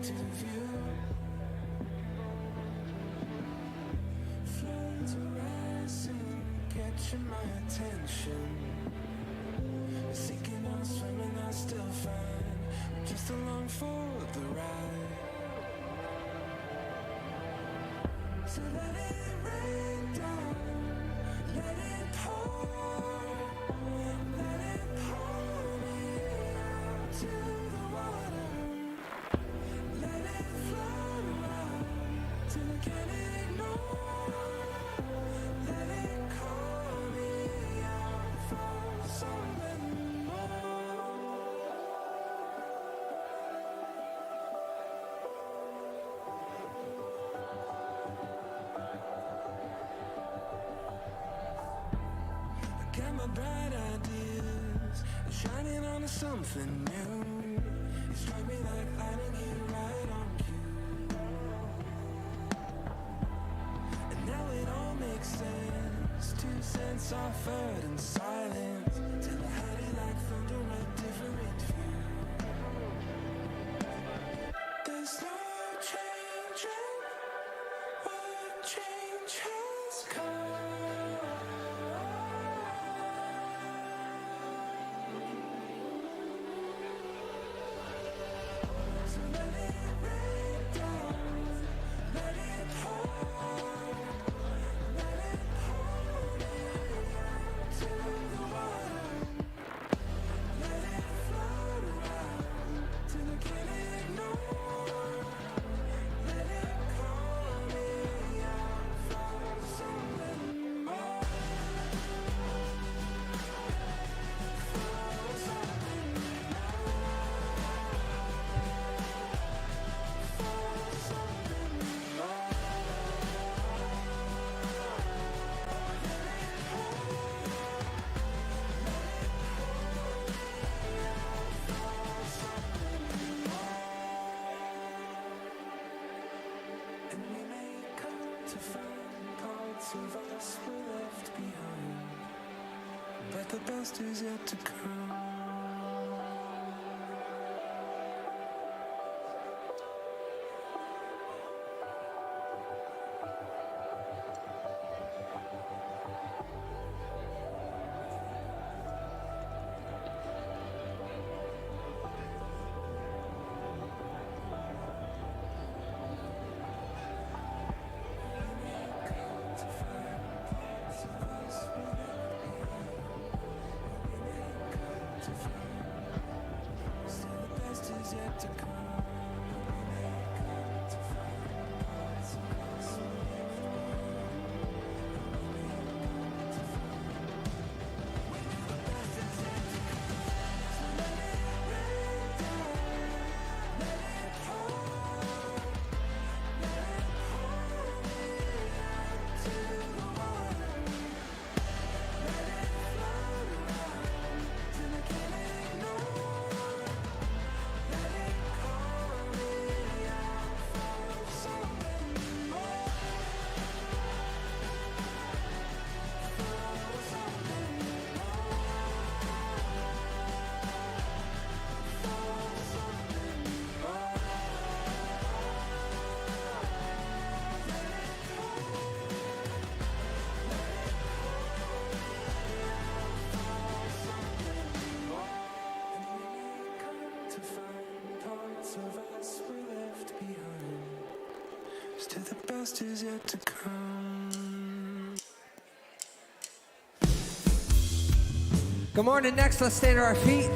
into view. Floods rising, catching my attention. Sinking or swimming, I still find I'm just along for the ride. So let it rain down, let it pour, let it pour me out to the water. Let it flow around till I can't ignore. Let it call me out for something more. I got my bright ideas shining on to something new. You strike me like lightning, hit right on cue. And now it all makes sense. 2 cents offered in silence till I had it like thunder, a different view. There's no changing what change has come. So let it rain down, let it pour, let it pour me out to the water. Let it float around till I can't ignore. Let it call me out for something more. For something And we may come to find parts of us were left behind, but the best is yet to come. Still the best is yet to come. To find parts of us were left behind. Still the best is yet to come. Good morning. Next, let's stand to our feet.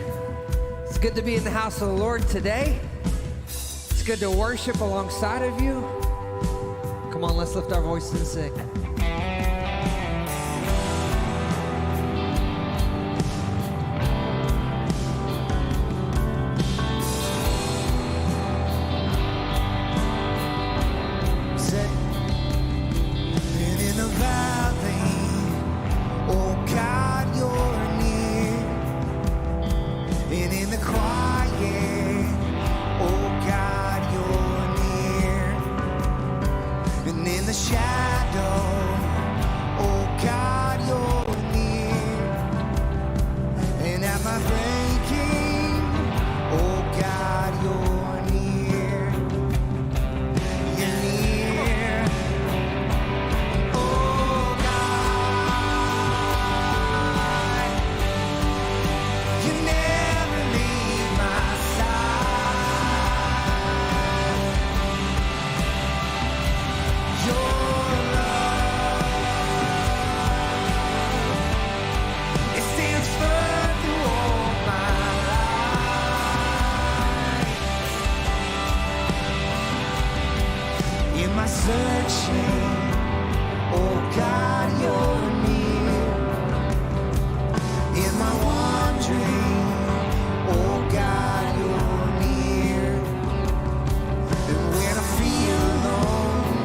It's good to be in the house of the Lord today. It's good to worship alongside of you. Come on, let's lift our voices and sing. And in the valley, oh God, you're near. And in the quiet, oh God, you're near. And in the shadow, In my searching, oh God, you're near. In my wandering, oh God, you're near. And when I feel alone,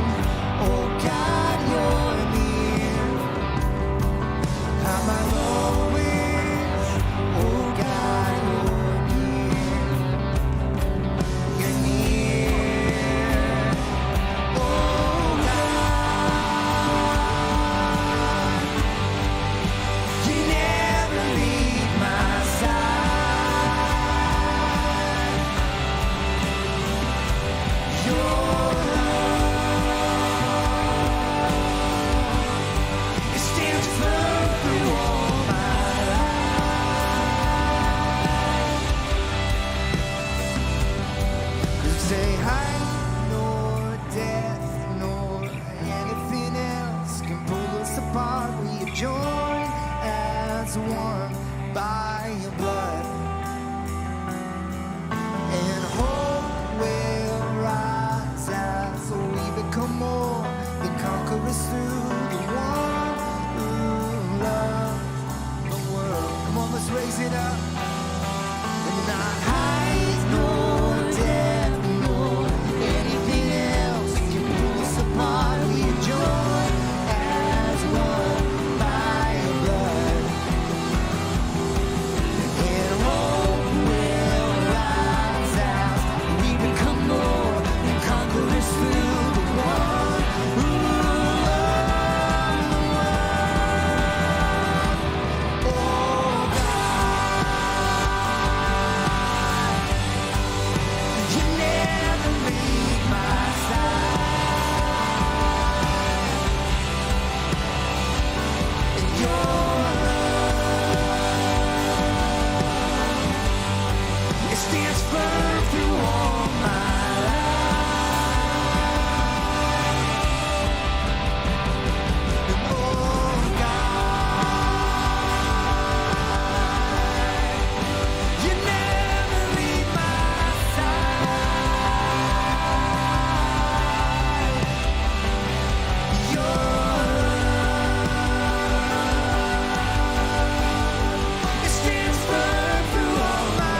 oh God, you're near. I'm always, oh God, you're near. You're near, oh God. You never leave my side. Your love, it stands firm through all my life. You say height, nor depth, nor anything else can pull us apart. We are joined as one by your blood, and hope will rise as we become more than conquerors through the one who loves the world. Come on, let's raise it up. And not height, nor depth, nor anything else can pull us apart. We are joined as one by your blood, and hope will rise as we become more than conquerors through the one who loves the world. Oh God, you never leave my side. And your love, it stands firm through all my life. And oh God, you never leave my side. Your love, it stands firm through all my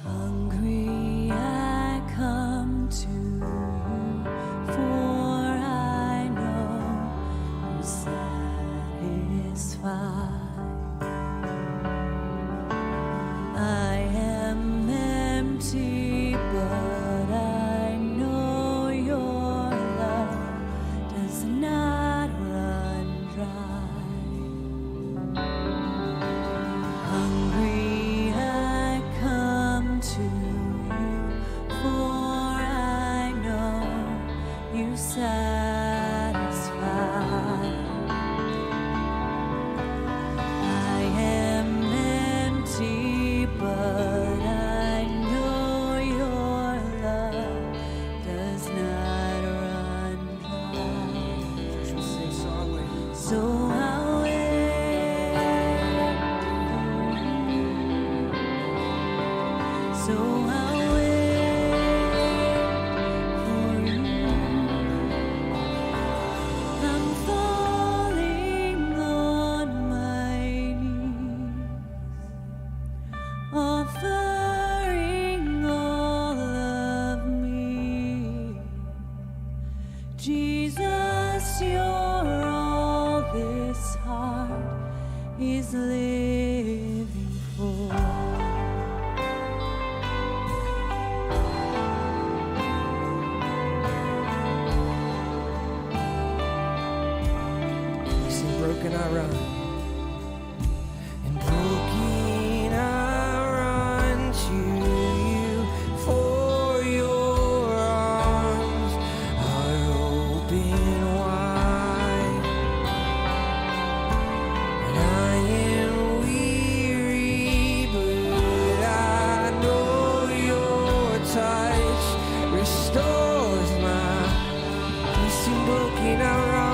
hungry, I come to you, for I know you satisfy. I am empty, but I know your love does not run dry. Hungry, I come to you, for I know you satisfy. I am empty, but I know your love does not run dry. So I'll wait for you. So I'll wait for you. I'm falling on my knees, offering all of me. Jesus, you're all this heart is living for. broken I run. And broken I run to you, for your arms are open wide. And I am weary, but I know your touch restores my peace. And broken I run.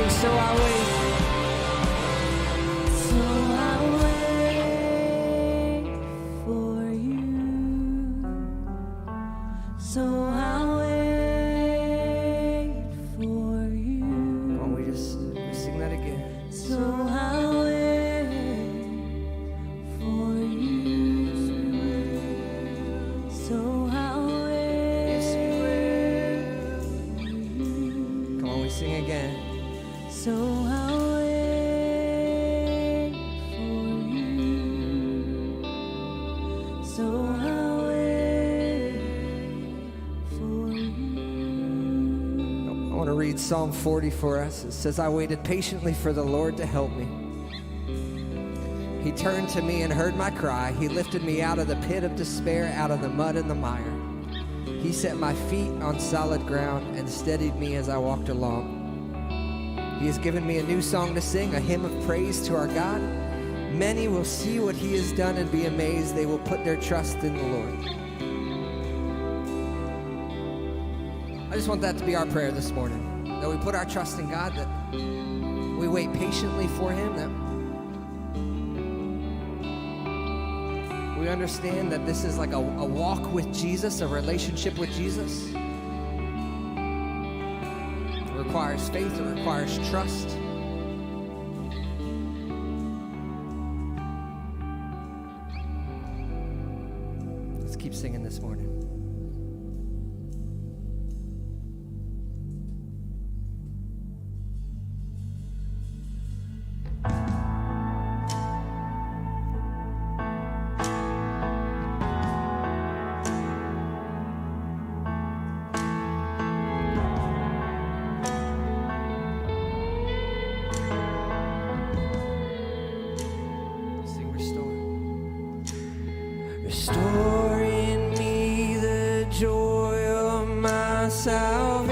So I wait. So I wait for you. So I wait for you. Come on, we sing that again. So I wait for you. So I wait. Come on, we sing again. So I'll wait for you. So I'll wait for you. I want to read Psalm 40 for us. It says, I waited patiently for the Lord to help me. He turned to me and heard my cry. He lifted me out of the pit of despair, out of the mud and the mire. He set my feet on solid ground and steadied me as I walked along. He has given me a new song to sing, a hymn of praise to our God. Many will see what he has done and be amazed. They will put their trust in the Lord. I just want that to be our prayer this morning, that we put our trust in God, that we wait patiently for him, that we understand that this is like a walk with Jesus, a relationship with Jesus. It requires faith, it requires trust. Let's keep singing this morning. Restore in me the joy of my salvation.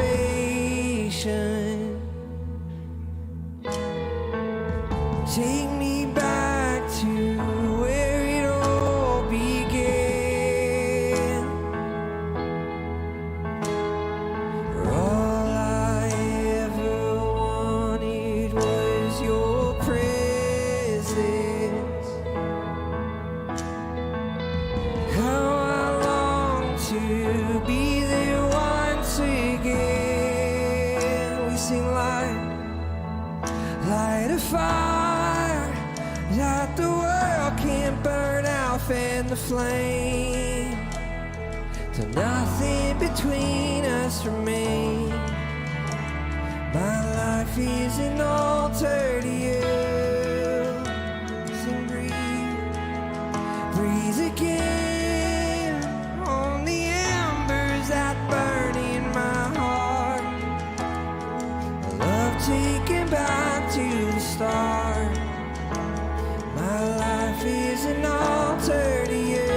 Take me back to where it all began. fan the flame till nothing between us remains. My life is an altar to you. Sing, breathe, breathe again on the embers that burn in my heart. I love taking back to the start. My life is an altar to you.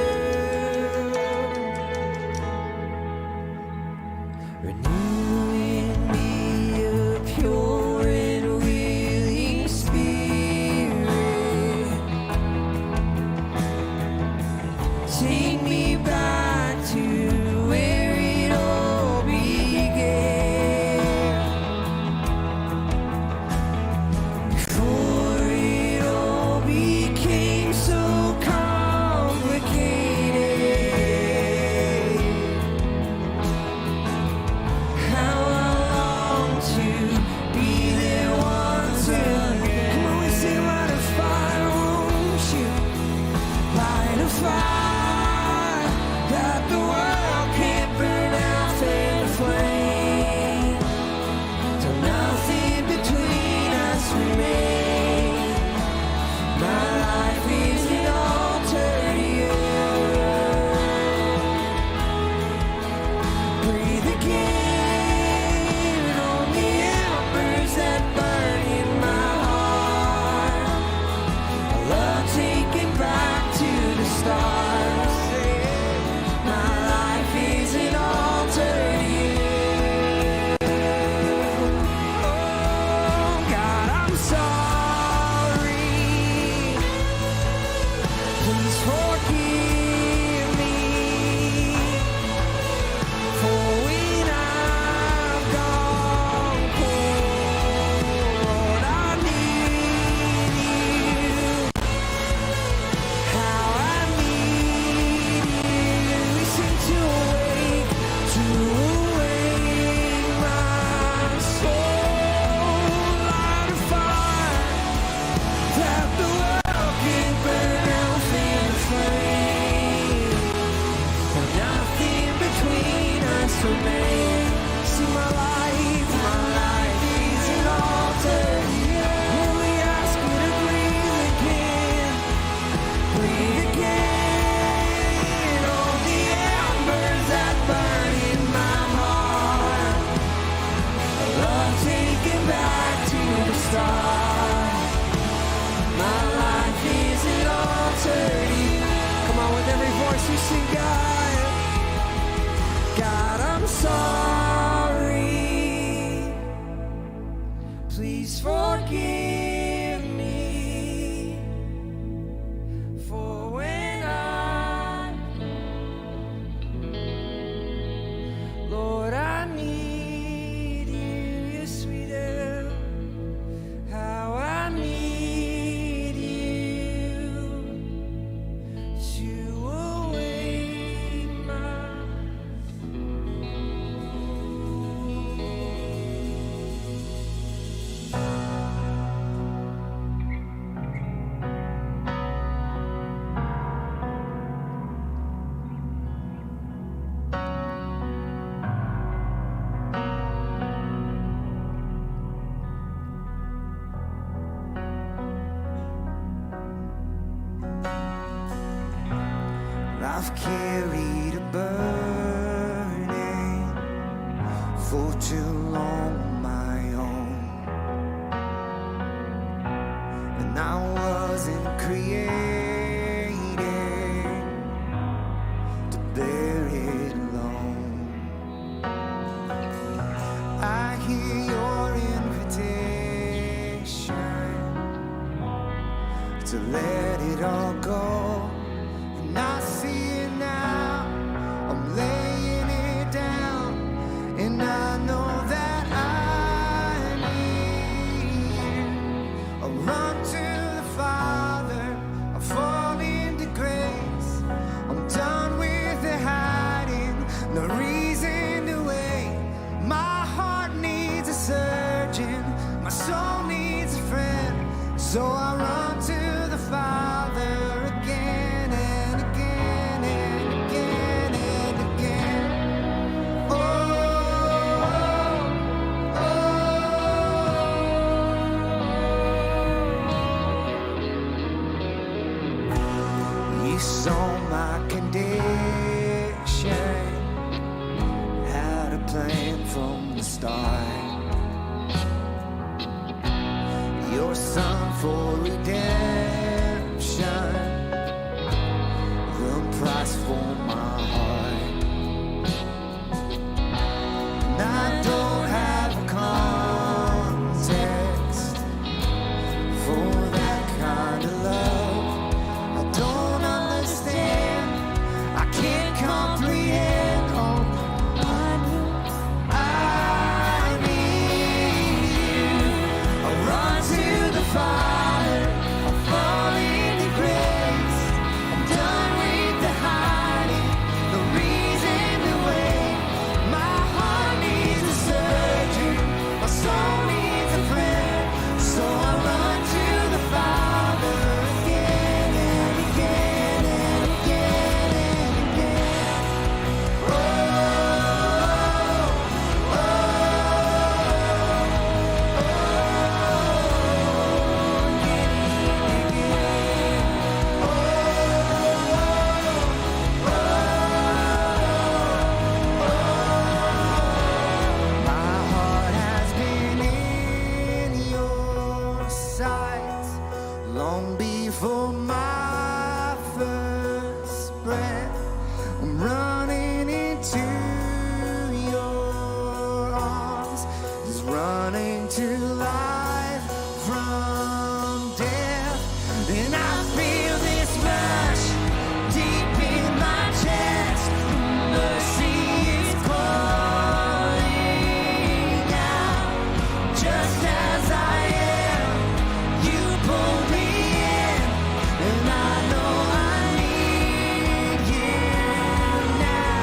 Renew in me a pure and willing spirit. Take me back to where it all began. Before it all became so complicated. How I long to be there once again. Come on, we say light a fire, won't you? Light a fire that the world can't burn out, fan the flame till nothing between us remains. My life is an altar to you. Breathe again on the embers that burn in my heart. I love taking back to the stars. My life is an altar to you. Oh God, I'm sorry. Please forgive me for when I've gone cold. Lord, I need you. How I need you. Listen to awake my soul. Light a fire that the world can burn out, fan the flame. And nothing between us remains. See, my life is an altar to you. Only ask you to breathe again. Breathe again on the embers that burn in my heart. I love taking back to the start. My life is an altar to you. Come on, with every voice we sing, God. God, I'm sorry. Please forgive me for when Lord, I need you. Yes, we do. How I need you to awake my I've carried a burden for too long on my own, and I wasn't created to bear it alone. I hear your invitation to let it all go. And I see it now, I'm laying it down, and I know that I need you. I run to the Father, I saw my condition, had a plan from the start. Your son for redemption, the price for my heart. And I don't have a context for that kind of love. I don't understand, I can't comprehend. Oh, I need you. I run to the Father, I fall into grace. I'm done with the hiding, the reason to wait. My heart needs a surgeon, my soul needs a friend. So I run to the Father again and again and again and again. Oh, oh, my heart has been in your sight long before my first breath. I'm running into your arms, just running to life from death. And I feel this rush deep in my chest. Mercy is calling out, just as I am. You pull me in, and I know I need you now.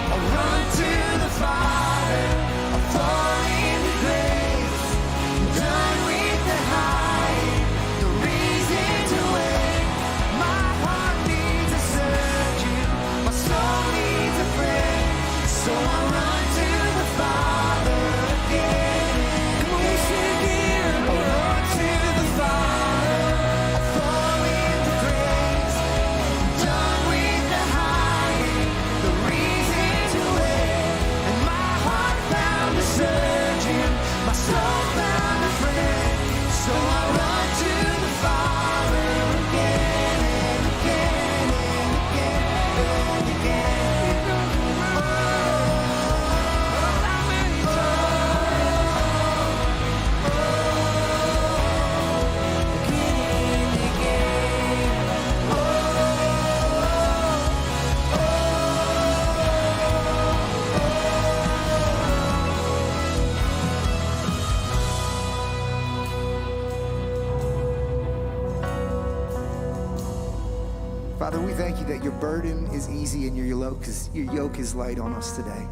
I run to the Father, I fall into grace. I'm done with the hiding, the reason to wait. My heart needs a surgeon, my soul needs a friend. So I run to the Father again and again. I run to the Father, I fall into grace. I'm done with the hiding, the reason to wait. And my heart found a surgeon, my soul found a friend. So I run to the Father again and again and again and again. Father, we thank you that your burden is easy and your yoke is light on us today.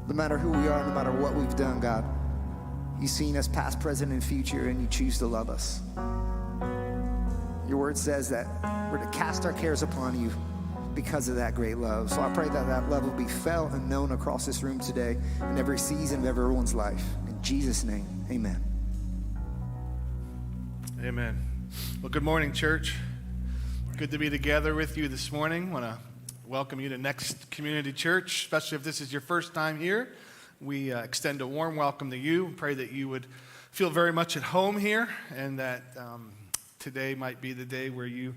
No matter who we are, no matter what we've done, God, you've seen us past, present, and future, and you choose to love us. Your word says that we're to cast our cares upon you because of that great love. So I pray that that love will be felt and known across this room today in every season of everyone's life. In Jesus' name, amen. Amen. Well, good morning, church. Good to be together with you this morning. I want to welcome you to Next Community Church, especially if this is your first time here. We extend a warm welcome to you. Pray that you would feel very much at home here, and that today might be the day where you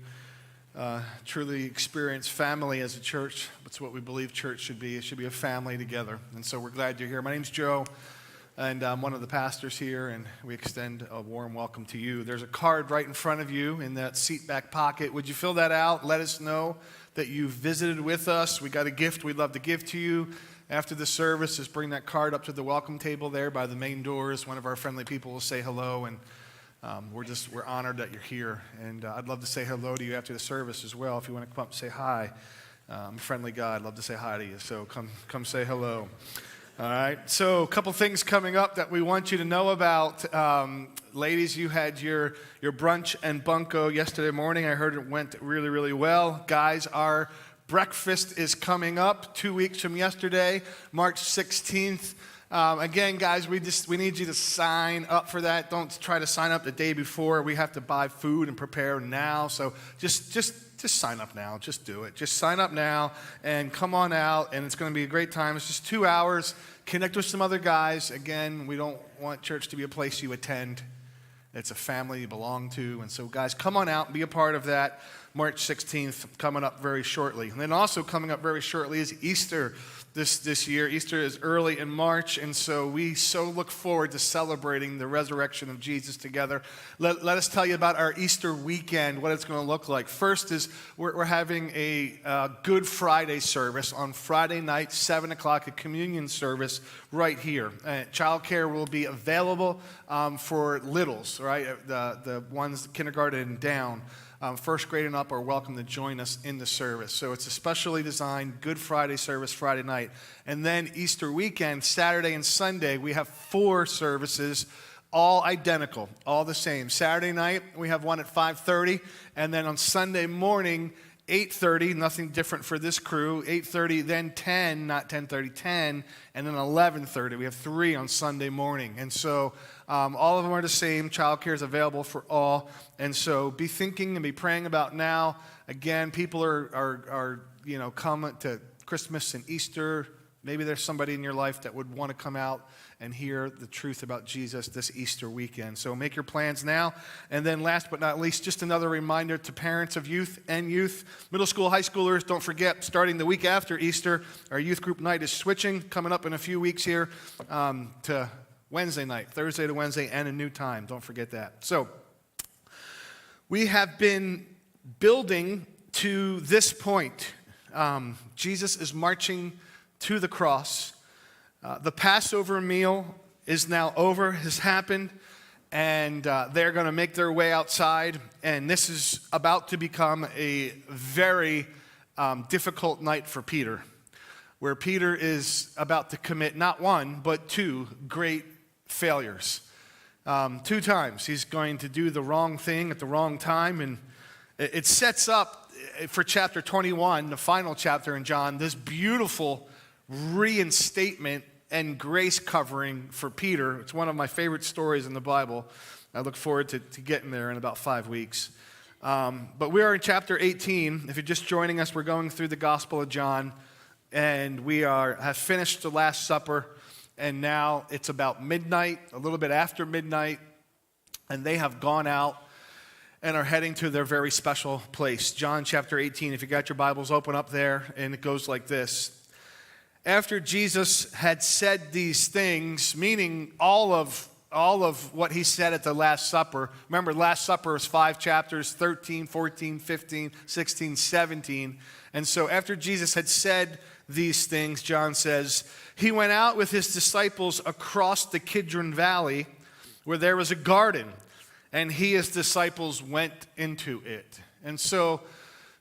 truly experience family as a church. That's what we believe church should be. It should be a family together. And so we're glad you're here. My name's Joe, and I'm one of the pastors here, and we extend a warm welcome to you. There's a card right in front of you in that seat back pocket. Would you fill that out? Let us know that you visited with us. We got a gift we'd love to give to you. After the service, just bring that card up to the welcome table there by the main doors. One of our friendly people will say hello, and we're honored that you're here. And I'd love to say hello to you after the service as well. If you want to come up and say hi, I'm a friendly guy. I'd love to say hi to you. So come say hello. All right, so a couple things coming up that we want you to know about. Ladies, you had your brunch and bunko yesterday morning. I heard it went really, really well. Guys, our breakfast is coming up 2 weeks from yesterday, March 16th. Again, guys, we need you to sign up for that. Don't try to sign up the day before. We have to buy food and prepare now. So just sign up now. Just do it. Just sign up now and come on out, and it's going to be a great time. It's just 2 hours. Connect with some other guys. Again, we don't want church to be a place you attend. It's a family you belong to. And so, guys, come on out and be a part of that. March 16th coming up very shortly. And then also coming up very shortly is Easter this year. Easter is early in March, and so we so look forward to celebrating the resurrection of Jesus together. Let us tell you about our Easter weekend, what it's going to look like. First is we're having a Good Friday service on Friday night, 7 o'clock, a communion service right here. Childcare will be available for littles, right? The ones kindergarten and down. First grade and up are welcome to join us in the service. So it's a specially designed Good Friday service Friday night. And then Easter weekend, Saturday and Sunday, we have 4 services, all identical, all the same. Saturday night, we have one at 5:30. And then on Sunday morning, 8:30, nothing different for this crew. 8:30, then 10, not 10:30, 10, and then 11:30. We have 3 on Sunday morning. And so all of them are the same. Childcare is available for all. And so be thinking and be praying about now. Again, people are come to Christmas and Easter. Maybe there's somebody in your life that would want to come out and hear the truth about Jesus this Easter weekend. So make your plans now. And then last but not least, just another reminder to parents of youth and youth. Middle school, high schoolers, don't forget, starting the week after Easter, our youth group night is switching, coming up in a few weeks here, to Wednesday night, Thursday to Wednesday, and a new time. Don't forget that. So we have been building to this point. Jesus is marching to the cross. The Passover meal is now over, has happened, and they're going to make their way outside. And this is about to become a very difficult night for Peter, where Peter is about to commit not 1, but 2 great failures. 2 times he's going to do the wrong thing at the wrong time, and it sets up for chapter 21, the final chapter in John, this beautiful reinstatement and grace covering for Peter. It's one of my favorite stories in the Bible. I look forward to getting there in about 5 weeks. But we are in chapter 18. If you're just joining us, we're going through the Gospel of John, and we have finished the Last Supper, and now it's about midnight, a little bit after midnight, and they have gone out and are heading to their very special place. John chapter 18, if you got your Bibles, open up there, and it goes like this. After Jesus had said these things, meaning all of what he said at the Last Supper. Remember, Last Supper is 5 chapters, 13, 14, 15, 16, 17. And so after Jesus had said these things, John says, he went out with his disciples across the Kidron Valley, where there was a garden, and he, his disciples, went into it. And so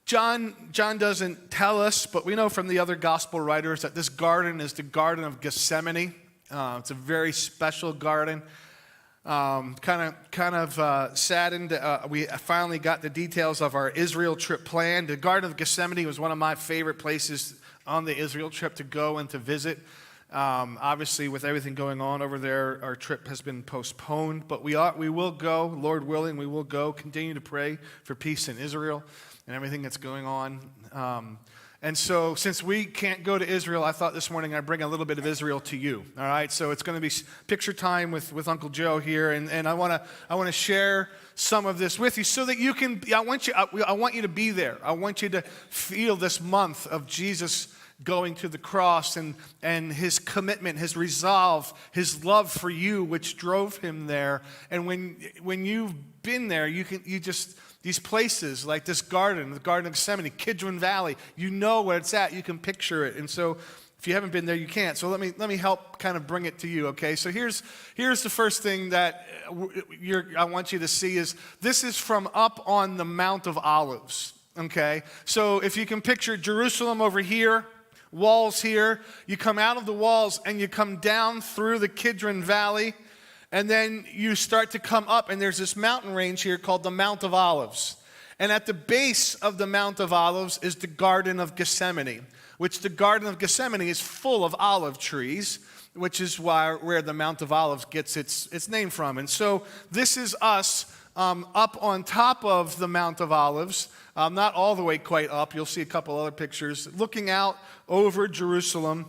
John doesn't tell us, but we know from the other gospel writers that this garden is the Garden of Gethsemane. It's a very special garden. Kind of saddened. We finally got the details of our Israel trip planned. The Garden of Gethsemane was one of my favorite places on the Israel trip to go and to visit. Obviously, with everything going on over there, our trip has been postponed. But we will go, Lord willing, we will go. Continue to pray for peace in Israel and everything that's going on. And so since we can't go to Israel, I thought this morning I'd bring a little bit of Israel to you. All right, so it's going to be picture time with Uncle Joe here, and I want to share some of this with you so that you can. I want you to be there. I want you to feel this month of Jesus going to the cross and his commitment, his resolve, his love for you, which drove him there. And when you've been there, these places like this garden, the Garden of Gethsemane, Kidron Valley, you know where it's at. You can picture it. And so if you haven't been there, you can't. So let me help kind of bring it to you, okay? So here's the first thing that I want you to see is this is from up on the Mount of Olives, okay? So if you can picture Jerusalem over here, walls here, you come out of the walls and you come down through the Kidron Valley, and then you start to come up, and there's this mountain range here called the Mount of Olives. And at the base of the Mount of Olives is the Garden of Gethsemane, which the Garden of Gethsemane is full of olive trees. which is where the Mount of Olives gets its name from. And so this is us up on top of the Mount of Olives, not all the way quite up. You'll see a couple other pictures, looking out over Jerusalem,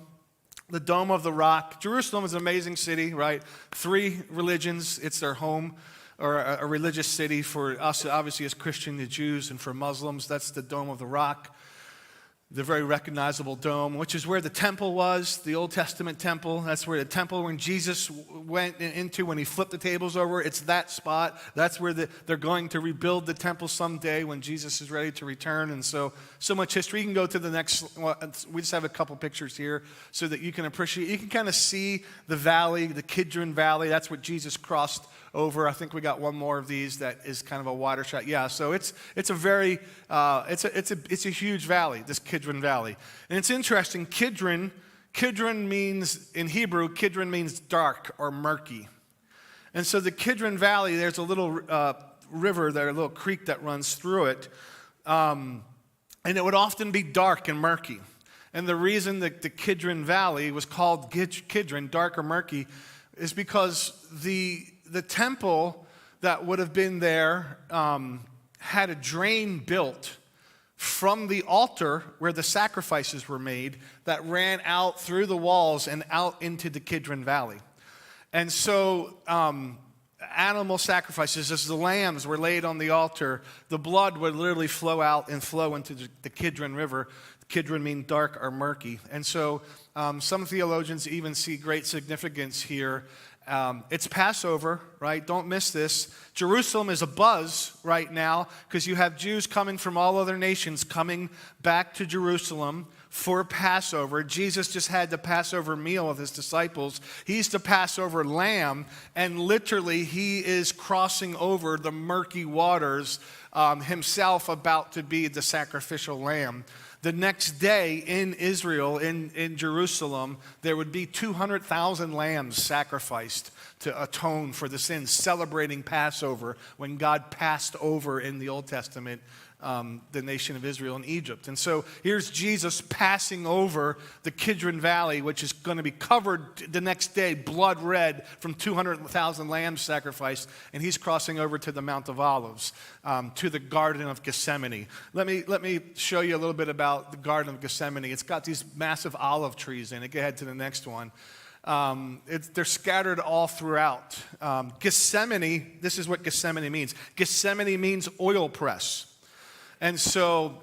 the Dome of the Rock. Jerusalem is an amazing city, right? 3 religions, it's their home, or a religious city. For us, obviously, as Christian, the Jews, and for Muslims, that's the Dome of the Rock. The very recognizable dome, which is where the temple was, the Old Testament temple. That's where the temple when Jesus went into when he flipped the tables over. It's that spot. That's where they're going to rebuild the temple someday when Jesus is ready to return. And so much history. You can go to the next one. We just have a couple pictures here so that you can appreciate. You can kind of see the valley, the Kidron Valley. That's what Jesus crossed over. I think we got one more of these that is kind of a wider shot. Yeah, so it's a very it's a huge valley, this Kidron Valley. And it's interesting, Kidron means, in Hebrew, Kidron means dark or murky. And so the Kidron Valley, there's a little river there, a little creek that runs through it. And it would often be dark and murky. And the reason that the Kidron Valley was called Kidron, dark or murky, is because the temple that would have been there had a drain built from the altar where the sacrifices were made that ran out through the walls and out into the Kidron Valley. And so animal sacrifices, as the lambs were laid on the altar, the blood would literally flow out and flow into the Kidron River. Kidron means dark or murky. And so some theologians even see great significance here. It's Passover, right? Don't miss this. Jerusalem is abuzz right now because you have Jews coming from all other nations coming back to Jerusalem for Passover. Jesus just had the Passover meal with his disciples. He's the Passover lamb, and literally he is crossing over the murky waters himself, about to be the sacrificial lamb. The next day in Israel, in Jerusalem, there would be 200,000 lambs sacrificed to atone for the sins, celebrating Passover when God passed over in the Old Testament the nation of Israel and Egypt. And so here's Jesus passing over the Kidron Valley, which is going to be covered the next day, blood red from 200,000 lambs sacrificed, and he's crossing over to the Mount of Olives, to the Garden of Gethsemane. Let me show you a little bit about the Garden of Gethsemane. It's got these massive olive trees in it. Go ahead to the next one. They're scattered all throughout. Gethsemane, this is what Gethsemane means. Gethsemane means oil press. And so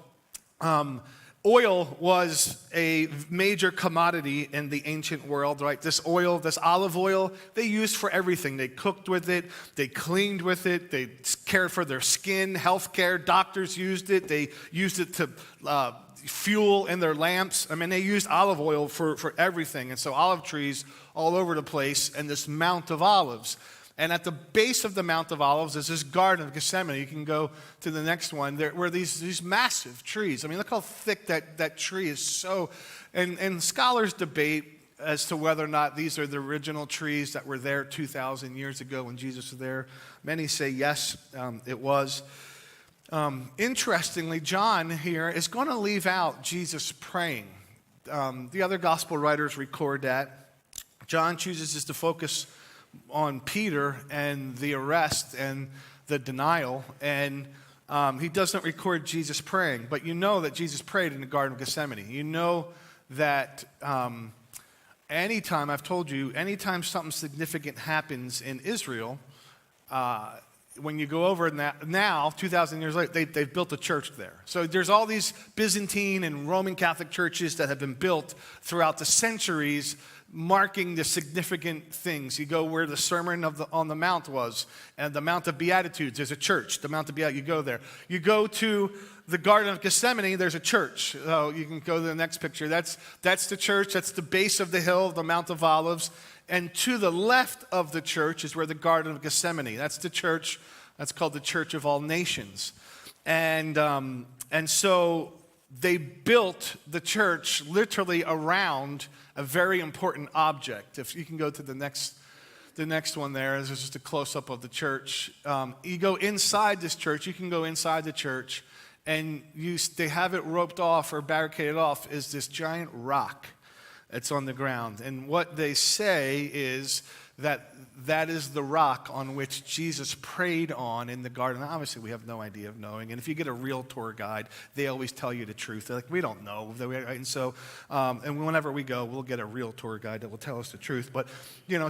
oil was a major commodity in the ancient world, right? This oil, this olive oil, they used for everything. They cooked with it, they cleaned with it, they cared for their skin, health care, doctors used it, they used it to fuel in their lamps. I mean, they used olive oil for everything. And so olive trees all over the place, and this Mount of Olives. And at the base of the Mount of Olives is this Garden of Gethsemane. You can go to the next one. There were these massive trees. I mean, look how thick that tree is. So, and scholars debate as to whether or not these are the original trees that were there 2,000 years ago when Jesus was there. Many say yes, it was. Interestingly, John here is going to leave out Jesus praying. The other gospel writers record that. John chooses just to focus on Peter and the arrest and the denial, and he doesn't record Jesus praying, but you know that Jesus prayed in the Garden of Gethsemane. You know that anytime something significant happens in Israel, when you go over now 2,000 years later, they've built a church there. So there's all these Byzantine and Roman Catholic churches that have been built throughout the centuries, marking the significant things. You go where the Sermon on the Mount was, and the Mount of Beatitudes, there's a church. The Mount of Beatitudes, you go there. You go to the Garden of Gethsemane, there's a church. So you can go to the next picture. That's the church. That's the base of the hill, the Mount of Olives. And to the left of the church is where the Garden of Gethsemane. That's the church. That's called the Church of All Nations. And so they built the church literally around a very important object. If you can go to the next one there, this is just a close-up of the church. You go inside this church, you can go inside the church, and they have it roped off or barricaded off is this giant rock It's on the ground. And what they say is that that is the rock on which Jesus prayed on in the garden. Obviously, we have no idea of knowing. And if you get a real tour guide, they always tell you the truth. They're like, we don't know. And so, and whenever we go, we'll get a real tour guide that will tell us the truth. But,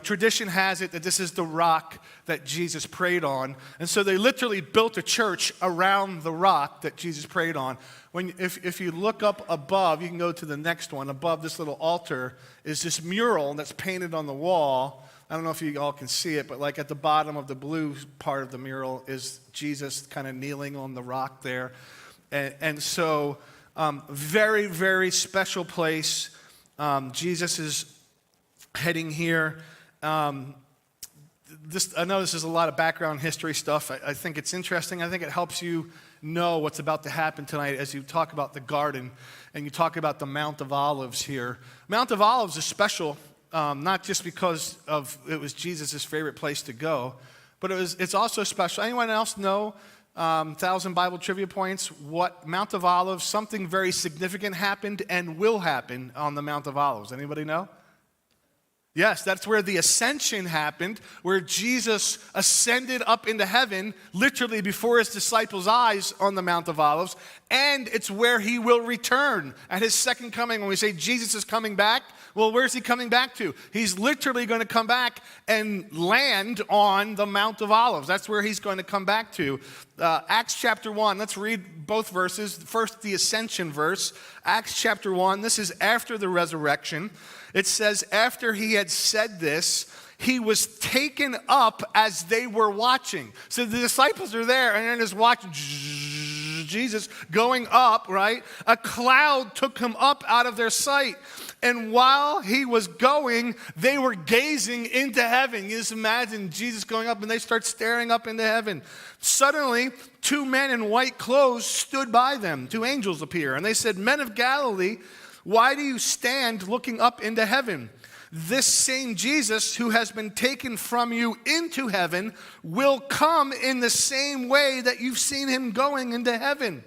tradition has it that this is the rock that Jesus prayed on. And so they literally built a church around the rock that Jesus prayed on. If you look up above, you can go to the next one. Above this little altar is this mural that's painted on the wall. I don't know if you all can see it, but like at the bottom of the blue part of the mural is Jesus kind of kneeling on the rock there. And so very, very special place. Jesus is heading here. I know this is a lot of background history stuff. I think it's interesting. I think it helps you know what's about to happen tonight as you talk about the garden and you talk about the Mount of Olives here. Mount of Olives is special. Not just because it was Jesus' favorite place to go, but it's also special. Anyone else know, 1,000 Bible trivia points, what Mount of Olives, something very significant happened and will happen on the Mount of Olives? Anybody know? Yes, that's where the ascension happened, where Jesus ascended up into heaven, literally before his disciples' eyes on the Mount of Olives, and it's where he will return at his second coming. When we say Jesus is coming back, well, where's he coming back to? He's literally going to come back and land on the Mount of Olives. That's where he's going to come back to. Acts chapter 1, let's read both verses. First, the ascension verse. Acts chapter 1, this is after the resurrection. It says, after he had said this, he was taken up as they were watching. So the disciples are there and they're just watching Jesus going up, right? A cloud took him up out of their sight. And while he was going, they were gazing into heaven. You just imagine Jesus going up and they start staring up into heaven. Suddenly, two men in white clothes stood by them. Two angels appear. And they said, men of Galilee, why do you stand looking up into heaven? This same Jesus who has been taken from you into heaven will come in the same way that you've seen him going into heaven.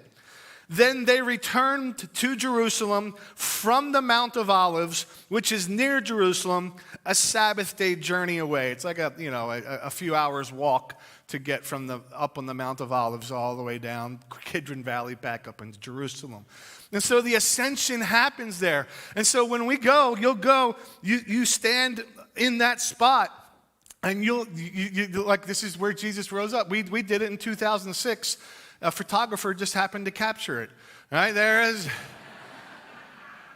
Then they returned to Jerusalem from the Mount of Olives, which is near Jerusalem, a Sabbath day journey away. It's like a few hours walk to get from up on the Mount of Olives all the way down Kidron Valley back up into Jerusalem. And so the ascension happens there. And so when we go, you stand in that spot. And you like, this is where Jesus rose up. We did it in 2006. A photographer just happened to capture it. Right,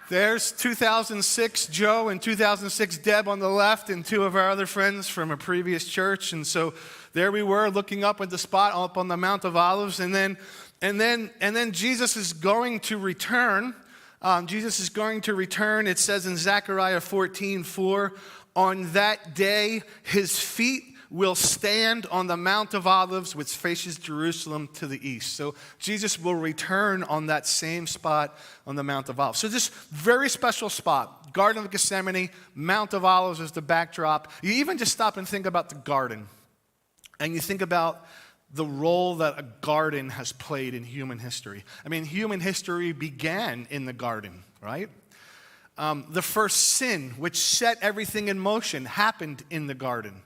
there's 2006 Joe and 2006 Deb on the left and two of our other friends from a previous church. And so there we were looking up at the spot up on the Mount of Olives. And then Jesus is going to return. Jesus is going to return. It says in Zechariah 14:4, on that day his feet will stand on the Mount of Olives, which faces Jerusalem to the east. So Jesus will return on that same spot on the Mount of Olives. So this very special spot, Garden of Gethsemane, Mount of Olives is the backdrop. You even just stop and think about the garden. And you think about the role that a garden has played in human history. I mean, human history began in the garden, right? The first sin, which set everything in motion, happened in the garden.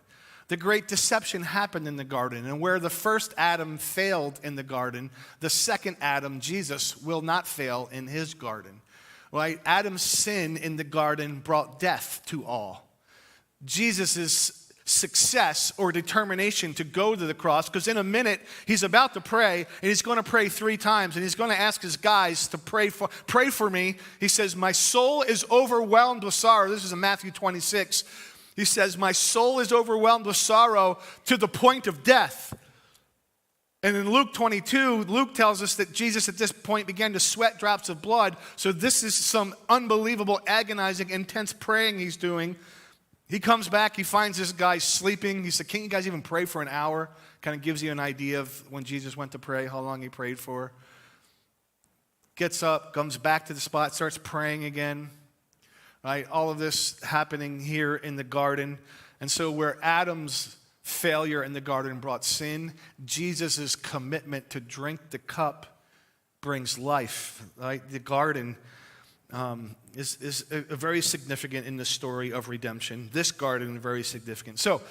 The great deception happened in the garden. And where the first Adam failed in the garden, the second Adam, Jesus, will not fail in his garden. Right? Adam's sin in the garden brought death to all. Jesus' success or determination to go to the cross, because in a minute he's about to pray, and he's going to pray 3 times, and he's going to ask his guys to pray for me. He says, my soul is overwhelmed with sorrow. This is in Matthew 26. He says, my soul is overwhelmed with sorrow to the point of death. And in Luke 22, Luke tells us that Jesus at this point began to sweat drops of blood. So this is some unbelievable, agonizing, intense praying he's doing. He comes back, he finds this guy sleeping. He said, can't you guys even pray for an hour? Kind of gives you an idea of when Jesus went to pray, how long he prayed for. Gets up, comes back to the spot, starts praying again. Right? All of this happening here in the garden. And so where Adam's failure in the garden brought sin, Jesus' commitment to drink the cup brings life. Right? The garden is very significant in the story of redemption. This garden, very significant. So,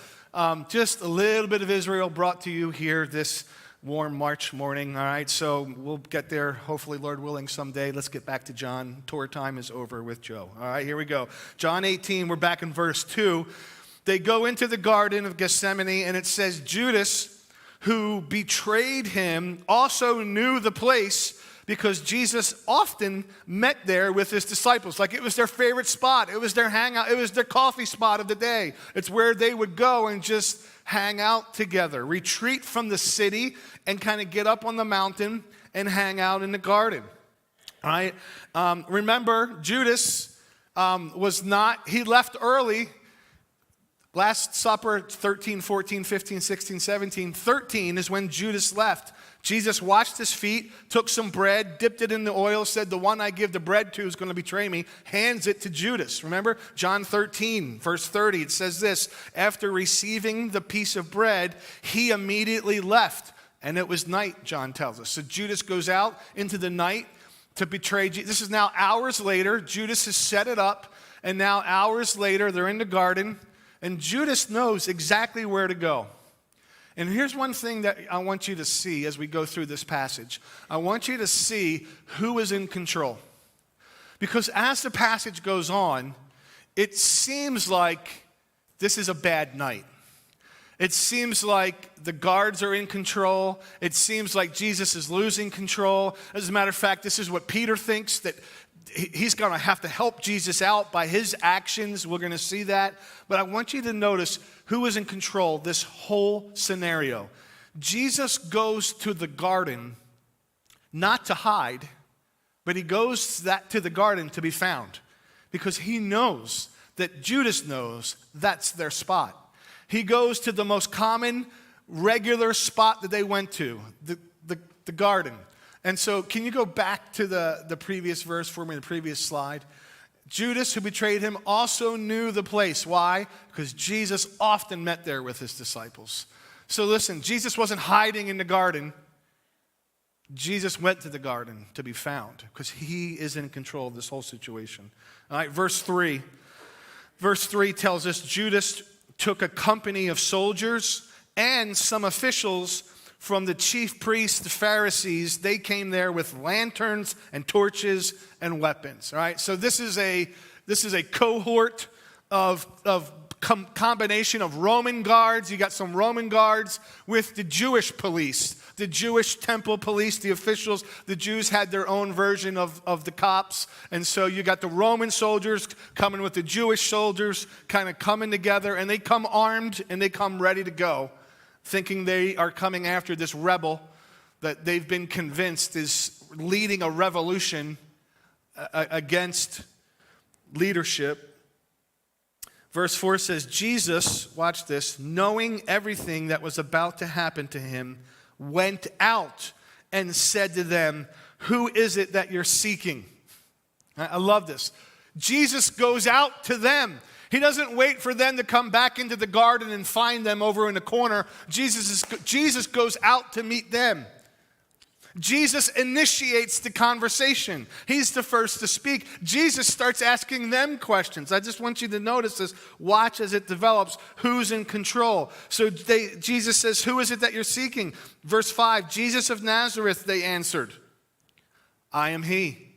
just a little bit of Israel brought to you here this warm March morning, all right? So we'll get there, hopefully, Lord willing, someday. Let's get back to John. Tour time is over with Joe. All right, here we go. John 18, we're back in verse 2. They go into the Garden of Gethsemane, and it says, Judas, who betrayed him, also knew the place because Jesus often met there with his disciples. Like it was their favorite spot. It was their hangout. It was their coffee spot of the day. It's where they would go and just hang out together, retreat from the city and kind of get up on the mountain and hang out in the garden. All right? Remember, Judas he left early. Last Supper, 13, 14, 15, 16, 17. 13 is when Judas left. Jesus washed his feet, took some bread, dipped it in the oil, said, the one I give the bread to is going to betray me, hands it to Judas. Remember? John 13, verse 30, it says this, after receiving the piece of bread, he immediately left. And it was night, John tells us. So Judas goes out into the night to betray Jesus. This is now hours later. Judas has set it up. And now hours later, they're in the garden. And Judas knows exactly where to go. And here's one thing that I want you to see as we go through this passage. I want you to see who is in control. Because as the passage goes on, it seems like this is a bad night. It seems like the guards are in control. It seems like Jesus is losing control. As a matter of fact, this is what Peter thinks, that he's going to have to help Jesus out by his actions. We're going to see that. But I want you to notice who is in control this whole scenario. Jesus goes to the garden not to hide, but he goes to the garden to be found because he knows that Judas knows that's their spot. He goes to the most common, regular spot that they went to, the garden. And so can you go back to the previous verse for me, the previous slide? Judas, who betrayed him, also knew the place. Why? Because Jesus often met there with his disciples. So listen, Jesus wasn't hiding in the garden. Jesus went to the garden to be found because he is in control of this whole situation. All right, verse 3. Verse 3 tells us Judas took a company of soldiers and some officials from the chief priests, the Pharisees. They came there with lanterns and torches and weapons. All right, so this is a cohort of combination of Roman guards. You got some Roman guards with the Jewish police, the Jewish temple police, the officials. The Jews had their own version of the cops, and so you got the Roman soldiers coming with the Jewish soldiers, kind of coming together, and they come armed and they come ready to go, thinking they are coming after this rebel that they've been convinced is leading a revolution against leadership. Verse 4 says, Jesus, watch this, knowing everything that was about to happen to him, went out and said to them, who is it that you're seeking? I love this. Jesus goes out to them. He doesn't wait for them to come back into the garden and find them over in the corner. Jesus goes out to meet them. Jesus initiates the conversation. He's the first to speak. Jesus starts asking them questions. I just want you to notice this. Watch as it develops. Who's in control? So Jesus says, who is it that you're seeking? Verse 5, Jesus of Nazareth, they answered. I am he.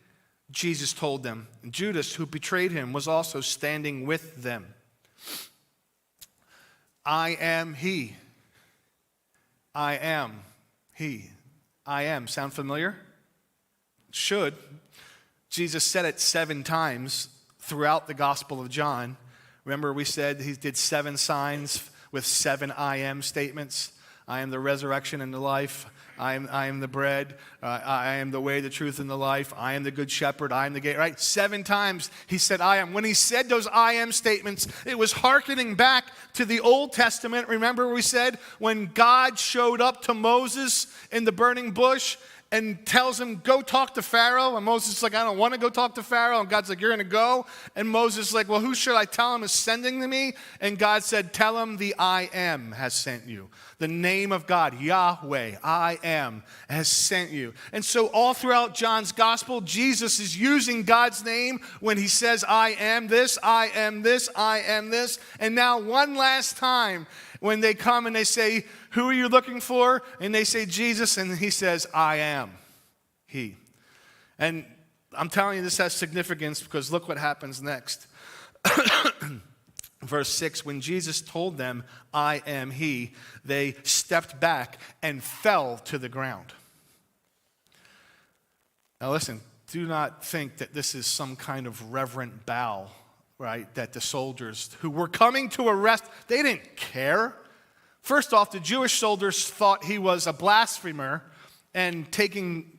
Jesus told them. And Judas, who betrayed him, was also standing with them. I am he. I am he. I am. Sound familiar? Should. Jesus said it 7 times throughout the Gospel of John. Remember we said he did 7 signs with 7 I am statements. I am the resurrection and the life. I am the bread. I am the way, the truth, and the life. I am the good shepherd. I am the gate. Right? 7 times he said I am. When he said those I am statements, it was hearkening back to the Old Testament. Remember we said when God showed up to Moses in the burning bush and tells him, go talk to Pharaoh. And Moses is like, I don't want to go talk to Pharaoh. And God's like, you're going to go. And Moses is like, well, who should I tell him is sending to me? And God said, tell him the I am has sent you. The name of God, Yahweh, I am, has sent you. And so all throughout John's gospel, Jesus is using God's name when he says, I am this, I am this, I am this. And now one last time when they come and they say, who are you looking for? And they say, Jesus, and he says, I am he. And I'm telling you this has significance because look what happens next. Verse 6, when Jesus told them, I am he, they stepped back and fell to the ground. Now listen, do not think that this is some kind of reverent bow, right? That the soldiers who were coming to arrest, they didn't care. First off, the Jewish soldiers thought he was a blasphemer and taking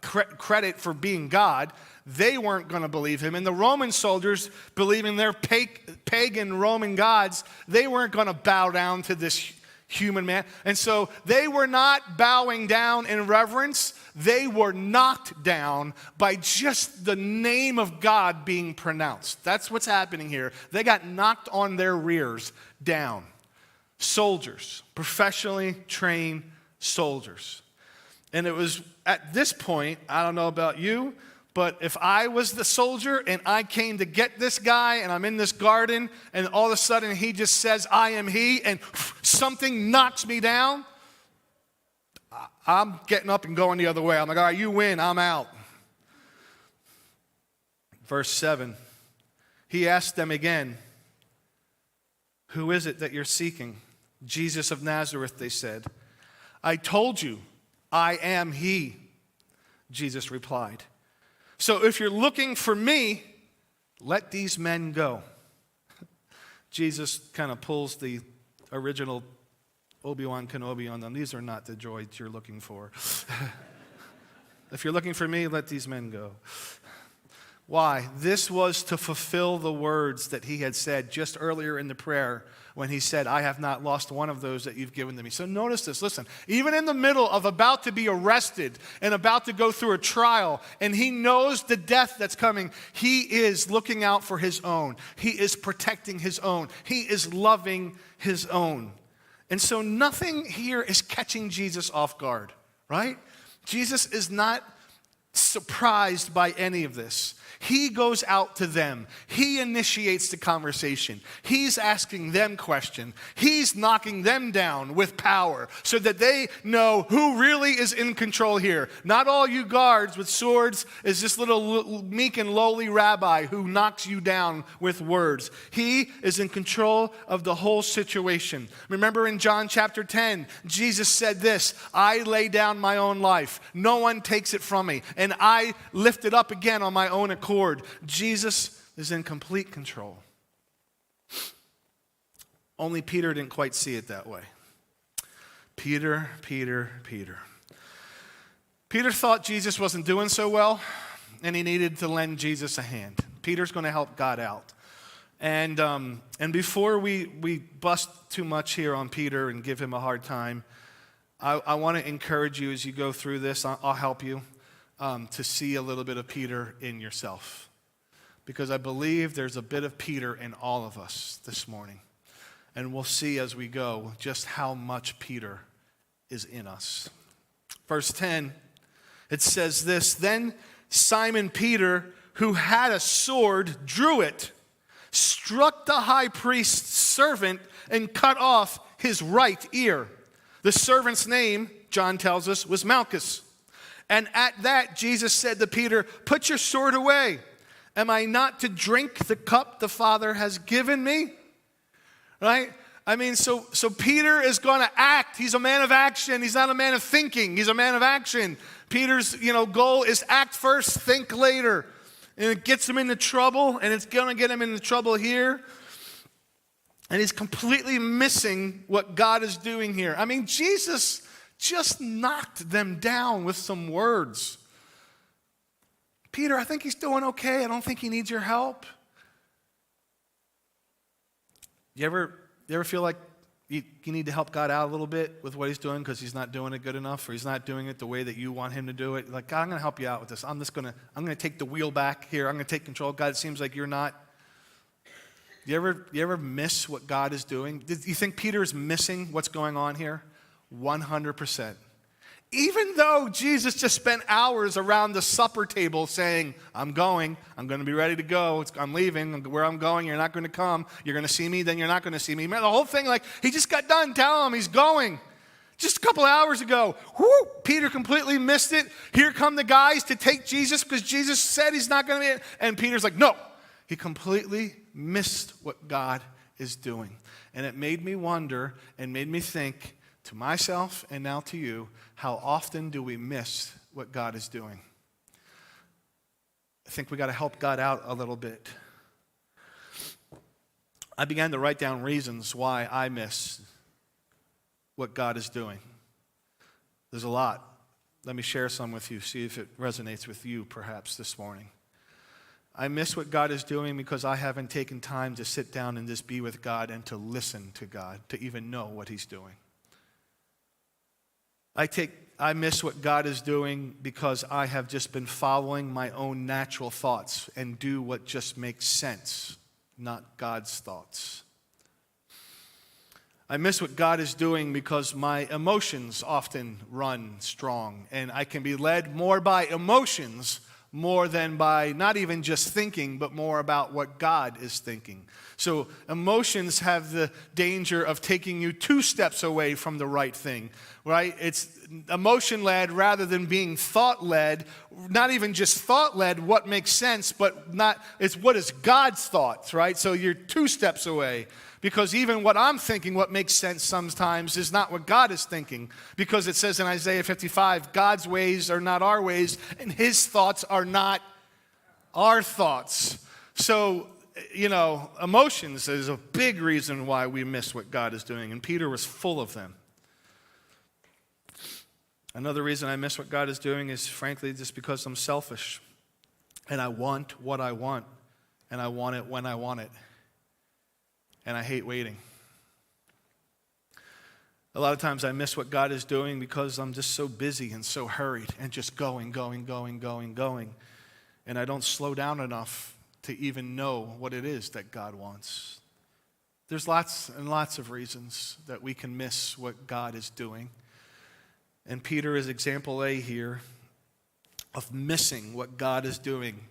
credit for being God. They weren't going to believe him. And the Roman soldiers, believing their pagan Roman gods, they weren't going to bow down to this human man. And so they were not bowing down in reverence. They were knocked down by just the name of God being pronounced. That's what's happening here. They got knocked on their rears down. Soldiers, professionally trained soldiers. And it was at this point, I don't know about you, but if I was the soldier and I came to get this guy and I'm in this garden and all of a sudden he just says, I am he, and something knocks me down, I'm getting up and going the other way. I'm like, all right, you win, I'm out. Verse 7, he asked them again, who is it that you're seeking? Jesus of Nazareth, they said. I told you, I am he, Jesus replied. So if you're looking for me, let these men go. Jesus kind of pulls the original Obi-Wan Kenobi on them. These are not the droids you're looking for. If you're looking for me, let these men go. Why? This was to fulfill the words that he had said just earlier in the prayer when he said, I have not lost one of those that you've given to me. So notice this. Listen, even in the middle of about to be arrested and about to go through a trial, and he knows the death that's coming, he is looking out for his own. He is protecting his own. He is loving his own. And so nothing here is catching Jesus off guard, right? Jesus is not surprised by any of this. He goes out to them. He initiates the conversation. He's asking them questions. He's knocking them down with power so that they know who really is in control here. Not all you guards with swords is this little meek and lowly rabbi who knocks you down with words. He is in control of the whole situation. Remember in John chapter 10, Jesus said this, I lay down my own life. No one takes it from me. And I lift it up again on my own accord. Jesus is in complete control. Only Peter didn't quite see it that way. Peter thought Jesus wasn't doing so well, and he needed to lend Jesus a hand. Peter's going to help God out. And before we bust too much here on Peter and give him a hard time, I want to encourage you as you go through this. I'll help you. To see a little bit of Peter in yourself. Because I believe there's a bit of Peter in all of us this morning. And we'll see as we go just how much Peter is in us. Verse 10, it says this, then Simon Peter, who had a sword, drew it, struck the high priest's servant, and cut off his right ear. The servant's name, John tells us, was Malchus. And at that, Jesus said to Peter, put your sword away. Am I not to drink the cup the Father has given me? Right? I mean, so Peter is going to act. He's a man of action. He's not a man of thinking. He's a man of action. Peter's, goal is act first, think later. And it gets him into trouble, and it's going to get him into trouble here. And he's completely missing what God is doing here. I mean, Jesus just knocked them down with some words. Peter, I think he's doing okay. I don't think he needs your help. You ever feel like you need to help God out a little bit with what he's doing because he's not doing it good enough, or he's not doing it the way that you want him to do it. Like, God, I'm going to help you out with this. I'm going to take the wheel back here. I'm going to take control. God, it seems like you're not. You ever miss what God is doing? Do you think Peter is missing what's going on here? 100%. Even though Jesus just spent hours around the supper table saying, I'm going to be ready to go, I'm leaving, where I'm going, you're not going to come, you're going to see me, then you're not going to see me. Man, the whole thing, like, he just got done telling him he's going. Just a couple hours ago, Peter completely missed it. Here come the guys to take Jesus because Jesus said he's not going to be, and Peter's like, no. He completely missed what God is doing. And it made me wonder and made me think to myself and now to you, how often do we miss what God is doing? I think we got to help God out a little bit. I began to write down reasons why I miss what God is doing. There's a lot. Let me share some with you, see if it resonates with you perhaps this morning. I miss what God is doing because I haven't taken time to sit down and just be with God and to listen to God, to even know what he's doing. I miss what God is doing because I have just been following my own natural thoughts and do what just makes sense, not God's thoughts. I miss what God is doing because my emotions often run strong, and I can be led more by emotions more than by not even just thinking, but more about what God is thinking. So emotions have the danger of taking you 2 steps away from the right thing, right? It's emotion-led rather than being thought-led, not even just thought-led, what makes sense, but it's what is God's thoughts, right? So you're 2 steps away. Because even what I'm thinking, what makes sense sometimes, is not what God is thinking. Because it says in Isaiah 55, God's ways are not our ways, and his thoughts are not our thoughts. So, emotions is a big reason why we miss what God is doing, and Peter was full of them. Another reason I miss what God is doing is, frankly, just because I'm selfish. And I want what I want, and I want it when I want it. And I hate waiting. A lot of times I miss what God is doing because I'm just so busy and so hurried and just going. And I don't slow down enough to even know what it is that God wants. There's lots and lots of reasons that we can miss what God is doing. And Peter is example A here of missing what God is doing.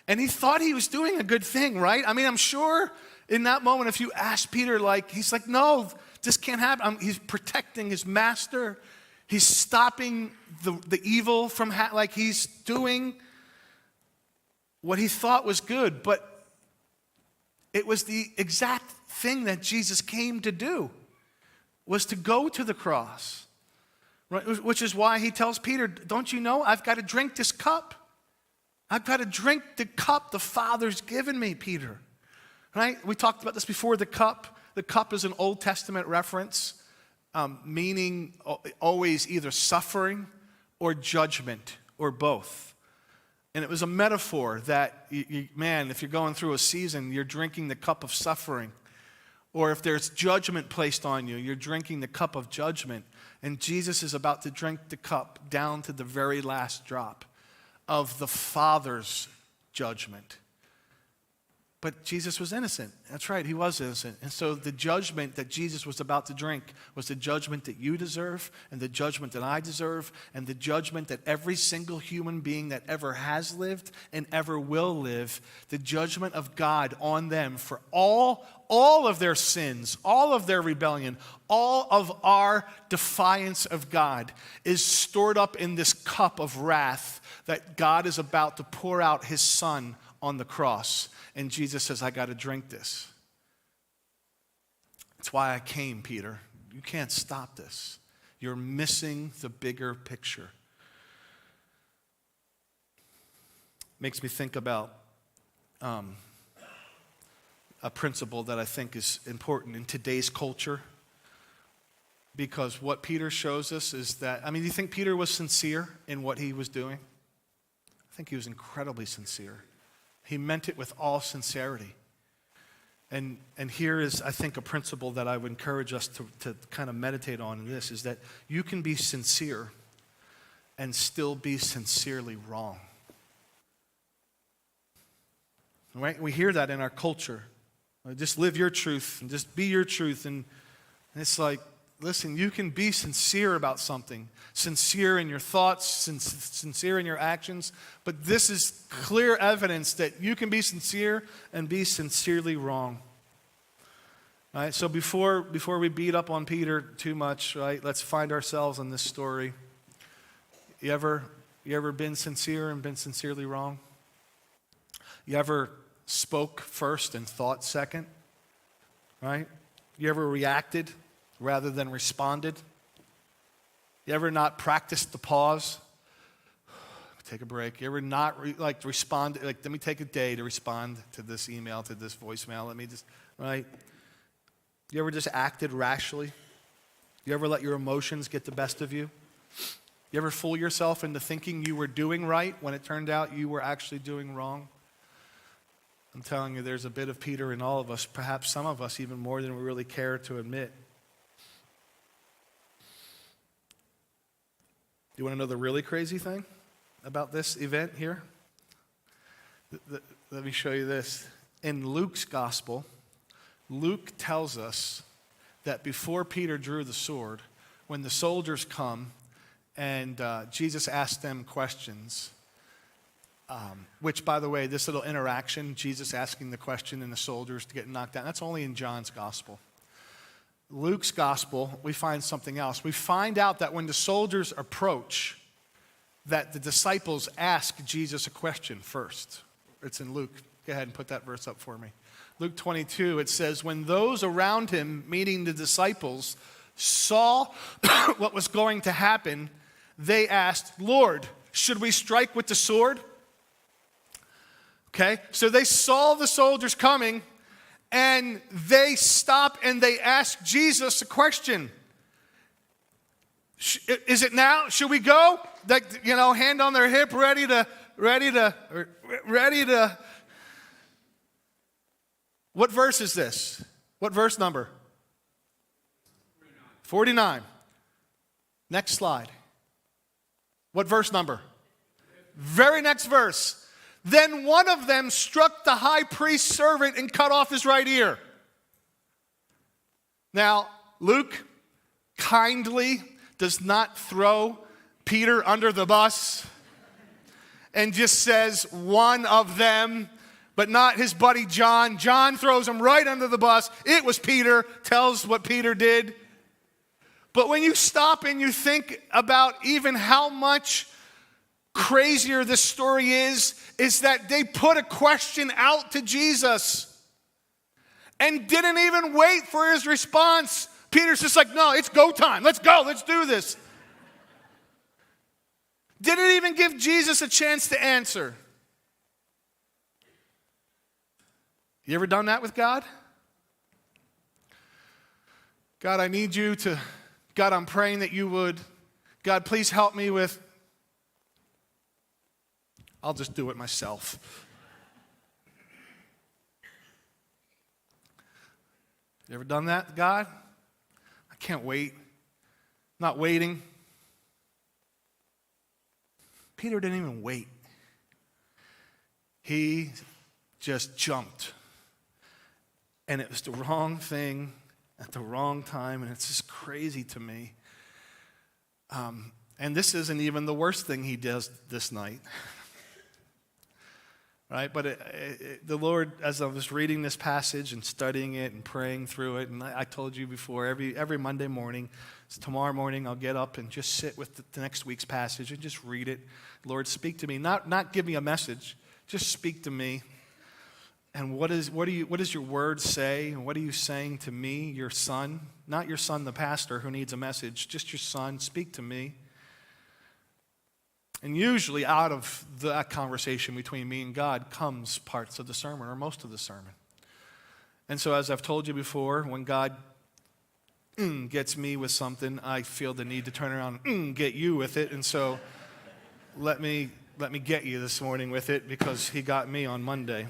And he thought he was doing a good thing, right? I mean, I'm sure in that moment, if you ask Peter, he's like, no, this can't happen. He's protecting his master. He's stopping the evil from, he's doing what he thought was good. But it was the exact thing that Jesus came to do, was to go to the cross. Right? Which is why he tells Peter, don't you know, I've got to drink this cup. I've got to drink the cup the Father's given me, Peter. Right? We talked about this before, the cup. The cup is an Old Testament reference, meaning always either suffering or judgment or both. And it was a metaphor that, if you're going through a season, you're drinking the cup of suffering. Or if there's judgment placed on you, you're drinking the cup of judgment. And Jesus is about to drink the cup down to the very last drop of the Father's judgment. But Jesus was innocent. That's right, he was innocent. And so the judgment that Jesus was about to drink was the judgment that you deserve, and the judgment that I deserve, and the judgment that every single human being that ever has lived and ever will live, the judgment of God on them for all of their sins, all of their rebellion, all of our defiance of God is stored up in this cup of wrath that God is about to pour out his Son on the cross. And Jesus says, I got to drink this. That's why I came, Peter. You can't stop this. You're missing the bigger picture. Makes me think about a principle that I think is important in today's culture. Because what Peter shows us is that, do you think Peter was sincere in what he was doing? I think he was incredibly sincere. He meant it with all sincerity. And here is, I think, a principle that I would encourage us to kind of meditate on in this, is that you can be sincere and still be sincerely wrong. Right? We hear that in our culture. Just live your truth and just be your truth. And it's like, listen, you can be sincere about something, sincere in your thoughts, sincere in your actions, but this is clear evidence that you can be sincere and be sincerely wrong. Right? So before we beat up on Peter too much, right, let's find ourselves in this story. You ever been sincere and been sincerely wrong? You ever spoke first and thought second? Right? You ever reacted rather than responded? You ever not practiced the pause? Take a break. You ever not respond? Like, let me take a day to respond to this email, to this voicemail. Let me just, right? You ever just acted rashly? You ever let your emotions get the best of you? You ever fool yourself into thinking you were doing right when it turned out you were actually doing wrong? I'm telling you, there's a bit of Peter in all of us, perhaps some of us even more than we really care to admit. You want to know the really crazy thing about this event here? Let me show you this. In Luke's gospel, Luke tells us that before Peter drew the sword, when the soldiers come and Jesus asked them questions, which, by the way, this little interaction, Jesus asking the question and the soldiers to get knocked down, that's only in John's gospel. Luke's gospel, we find something else. We find out that when the soldiers approach, that the disciples ask Jesus a question first. It's in Luke. Go ahead and put that verse up for me. Luke 22, it says, when those around him, meaning the disciples, saw what was going to happen, they asked, Lord, should we strike with the sword? Okay, so they saw the soldiers coming, and they stop and they ask Jesus a question. Is it now? Should we go? Like, hand on their hip, ready to. What verse is this? What verse number? 49. Next slide. What verse number? Very next verse. Then one of them struck the high priest's servant and cut off his right ear. Now, Luke kindly does not throw Peter under the bus and just says one of them, but not his buddy John. John throws him right under the bus. It was Peter, tells what Peter did. But when you stop and you think about even how much crazier this story is that they put a question out to Jesus and didn't even wait for his response. Peter's just like, no, it's go time. Let's go. Let's do this. Didn't even give Jesus a chance to answer. You ever done that with God? God, I need you to, God, I'm praying that you would, God, please help me with, I'll just do it myself. You ever done that, God? I can't wait. Not waiting. Peter didn't even wait. He just jumped. And it was the wrong thing at the wrong time, and it's just crazy to me. And this isn't even the worst thing he does this night. Right? But the Lord, as I was reading this passage and studying it and praying through it, and I told you before, every Monday morning, so tomorrow morning I'll get up and just sit with the next week's passage and just read it. Lord, speak to me. Not give me a message. Just speak to me. And what does your word say? And what are you saying to me, your son? Not your son, the pastor, who needs a message. Just your son. Speak to me. And usually out of that conversation between me and God comes parts of the sermon or most of the sermon. And so as I've told you before, when God gets me with something, I feel the need to turn around and get you with it. And so let me get you this morning with it because he got me on Monday.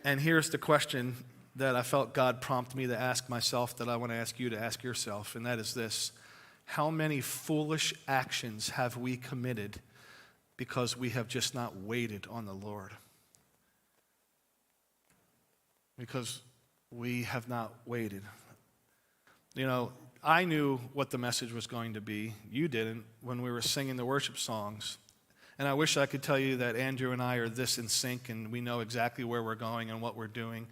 And here's the question that I felt God prompt me to ask myself that I want to ask you to ask yourself, and that is this. How many foolish actions have we committed because we have just not waited on the Lord? Because we have not waited. You know, I knew what the message was going to be. You didn't when we were singing the worship songs. And I wish I could tell you that Andrew and I are this in sync and we know exactly where we're going and what we're doing.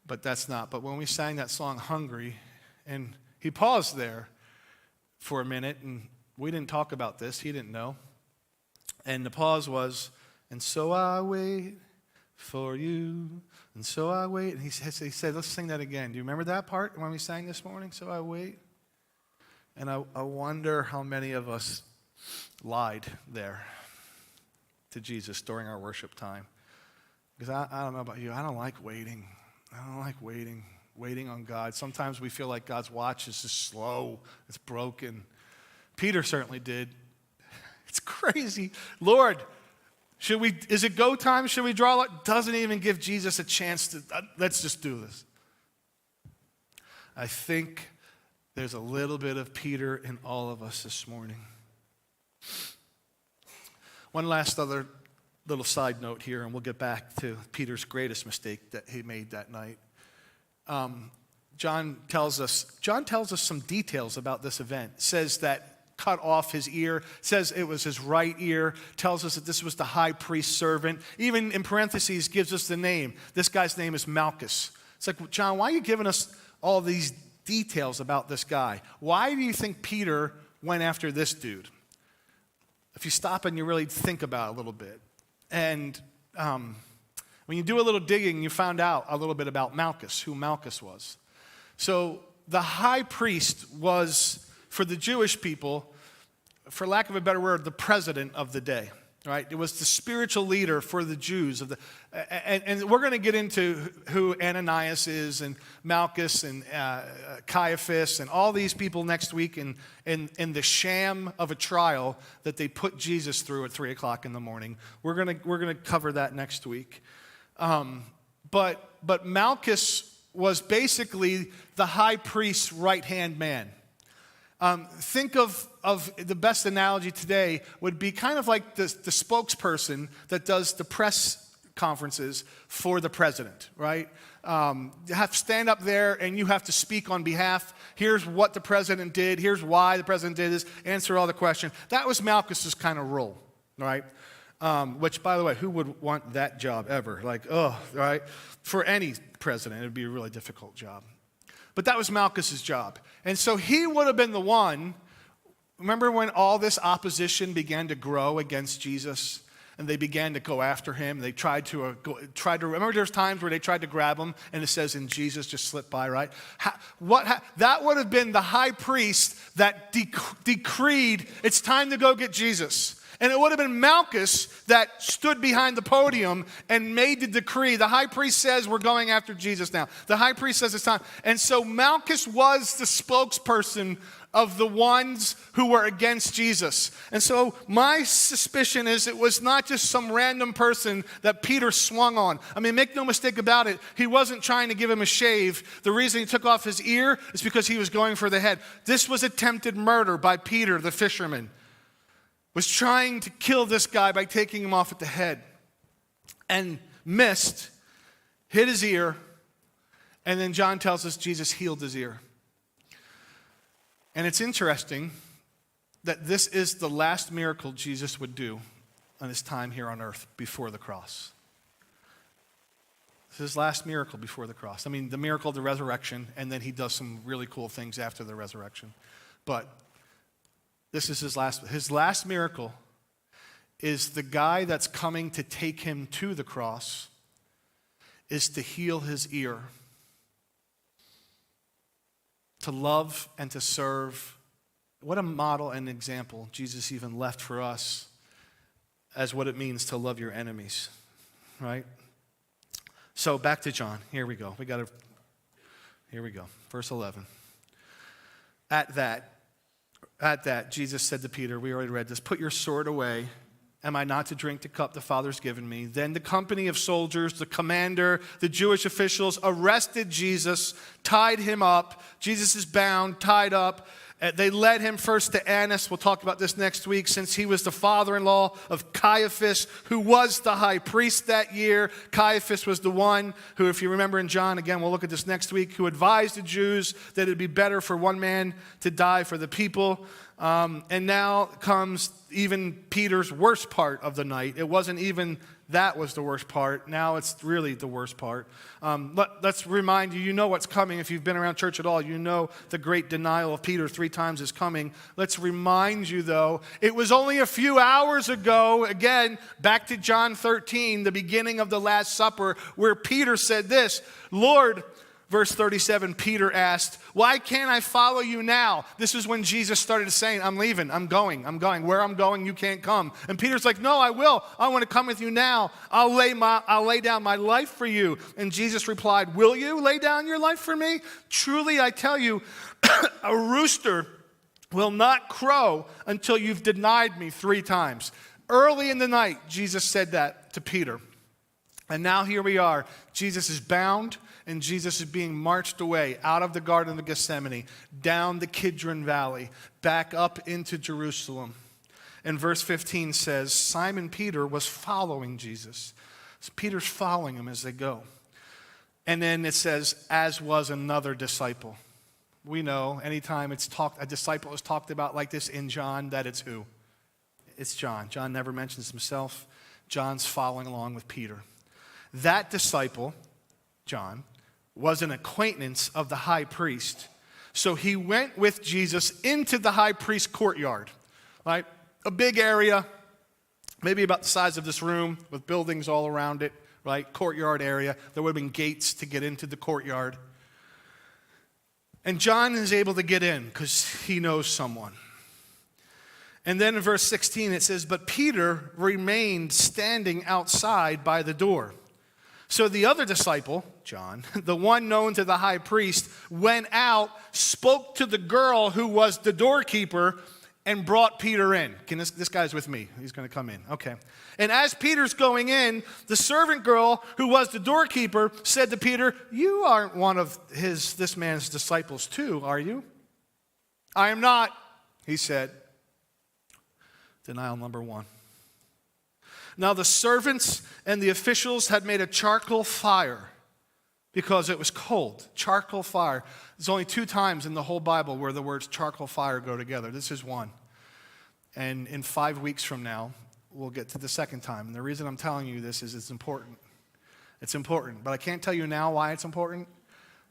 But that's not. But when we sang that song, Hungry, and he paused there for a minute, and we didn't talk about this. He didn't know. And the pause was, and so I wait for you, and so I wait. And he said, let's sing that again. Do you remember that part when we sang this morning, so I wait? And I wonder how many of us lied there to Jesus during our worship time. Because I don't know about you, I don't like waiting. I don't like waiting on God. Sometimes we feel like God's watch is just slow, it's broken. Peter certainly did. It's crazy. Lord, is it go time? Should we draw? Doesn't even give Jesus a chance to, let's just do this. I think there's a little bit of Peter in all of us this morning. One last other little side note here, and we'll get back to Peter's greatest mistake that he made that night. John tells us some details about this event. Says that cut off his ear, says it was his right ear, tells us that this was the high priest's servant. Even in parentheses gives us the name. This guy's name is Malchus. It's like, John, why are you giving us all these details about this guy? Why do you think Peter went after this dude? If you stop and you really think about it a little bit. And when you do a little digging, you found out a little bit about Malchus, who Malchus was. So the high priest was, for the Jewish people, for lack of a better word, the president of the day, right? It was the spiritual leader for the Jews. And we're going to get into who Ananias is and Malchus and Caiaphas and all these people next week in the sham of a trial that they put Jesus through at 3 o'clock in the morning. We're going to cover that next week. But Malchus was basically the high priest's right-hand man. Think of the best analogy today would be kind of like the spokesperson that does the press conferences for the president, right? You have to stand up there and you have to speak on behalf. Here's what the president did. Here's why the president did this. Answer all the questions. That was Malchus's kind of role, right? Which, by the way, who would want that job ever? Right? For any president, it would be a really difficult job. But that was Malchus's job. And so he would have been the one, remember when all this opposition began to grow against Jesus? And they began to go after him. They tried to remember there's times where they tried to grab him, and it says, and Jesus just slipped by, right? That would have been the high priest that decreed, it's time to go get Jesus. And it would have been Malchus that stood behind the podium and made the decree. The high priest says, we're going after Jesus now. The high priest says it's time. And so Malchus was the spokesperson of the ones who were against Jesus. And so my suspicion is it was not just some random person that Peter swung on. I mean, make no mistake about it. He wasn't trying to give him a shave. The reason he took off his ear is because he was going for the head. This was attempted murder by Peter, the fisherman. Was trying to kill this guy by taking him off at the head. And missed, hit his ear, and then John tells us Jesus healed his ear. And it's interesting that this is the last miracle Jesus would do on his time here on earth before the cross. This is his last miracle before the cross. I mean, the miracle of the resurrection, and then he does some really cool things after the resurrection. But this is his last miracle is the guy that's coming to take him to the cross is to heal his ear, to love and to serve. What a model and example Jesus even left for us as what it means to love your enemies, right? So back to John. Here we go. Here we go. Verse 11. At that, Jesus said to Peter, we already read this, put your sword away. am I not to drink the cup the Father's given me? Then the company of soldiers, the commander, the Jewish officials arrested Jesus, tied him up. Jesus is bound, tied up. They led him first to Annas. We'll talk about this next week, since he was the father-in-law of Caiaphas, who was the high priest that year. Caiaphas was the one who, if you remember in John, again, we'll look at this next week, who advised the Jews that it would be better for one man to die for the people. And now comes even Peter's worst part of the night. It wasn't even that was the worst part. Now it's really the worst part. Let's remind you, you know what's coming. If you've been around church at all, you know the great denial of Peter 3 times is coming. Let's remind you, though, it was only a few hours ago, again, back to John 13, the beginning of the Last Supper, where Peter said this, Lord, verse 37, Peter asked, why can't I follow you now? This is when Jesus started saying, I'm leaving, I'm going. Where I'm going, you can't come. And Peter's like, no, I will. I want to come with you now. I'll lay down my life for you. And Jesus replied, will you lay down your life for me? Truly, I tell you, a rooster will not crow until you've denied me 3 times. Early in the night, Jesus said that to Peter. And now here we are. Jesus is bound, and Jesus is being marched away out of the Garden of Gethsemane, down the Kidron Valley, back up into Jerusalem. And verse 15 says, Simon Peter was following Jesus. So Peter's following him as they go. And then it says, as was another disciple. We know anytime a disciple is talked about like this in John, that it's who? It's John. John never mentions himself. John's following along with Peter. That disciple, John, was an acquaintance of the high priest. So he went with Jesus into the high priest's courtyard, right? A big area, maybe about the size of this room, with buildings all around it, right? Courtyard area. There would have been gates to get into the courtyard. And John is able to get in because he knows someone. And then in verse 16 it says, but Peter remained standing outside by the door. So the other disciple, John, the one known to the high priest, went out, spoke to the girl who was the doorkeeper, and brought Peter in. This guy's with me. He's going to come in. Okay. And as Peter's going in, the servant girl who was the doorkeeper said to Peter, you aren't one of this man's disciples too, are you? I am not, he said. Denial number 1. Now the servants and the officials had made a charcoal fire because it was cold. Charcoal fire. There's only 2 times in the whole Bible where the words charcoal fire go together. This is one. And in 5 weeks from now, we'll get to the second time. And the reason I'm telling you this is it's important. It's important. But I can't tell you now why it's important.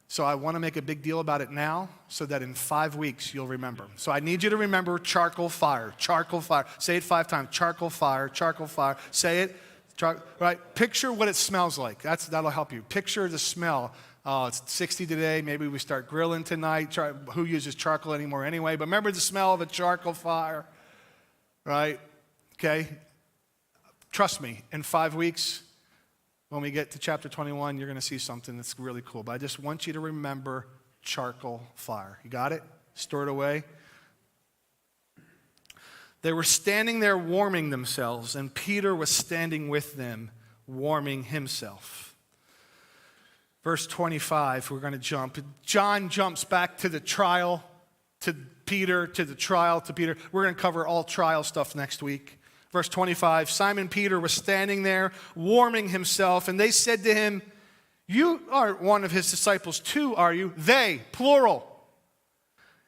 So I want to make a big deal about it now so that in 5 weeks you'll remember. So I need you to remember charcoal fire, charcoal fire. Say it 5 times, charcoal fire, charcoal fire. Say it, right? Picture what it smells like. That'll help you. Picture the smell. Oh, it's 60 today. Maybe we start grilling tonight. Who uses charcoal anymore anyway? But remember the smell of a charcoal fire, right? Okay? Trust me, in 5 weeks, when we get to chapter 21, you're going to see something that's really cool. But I just want you to remember charcoal fire. You got it? Store it away. They were standing there warming themselves, and Peter was standing with them, warming himself. Verse 25, we're going to jump. John jumps back to the trial, to Peter, to the trial, to Peter. We're going to cover all trial stuff next week. Verse 25, Simon Peter was standing there warming himself, and they said to him, you aren't one of his disciples too, are you? They, plural.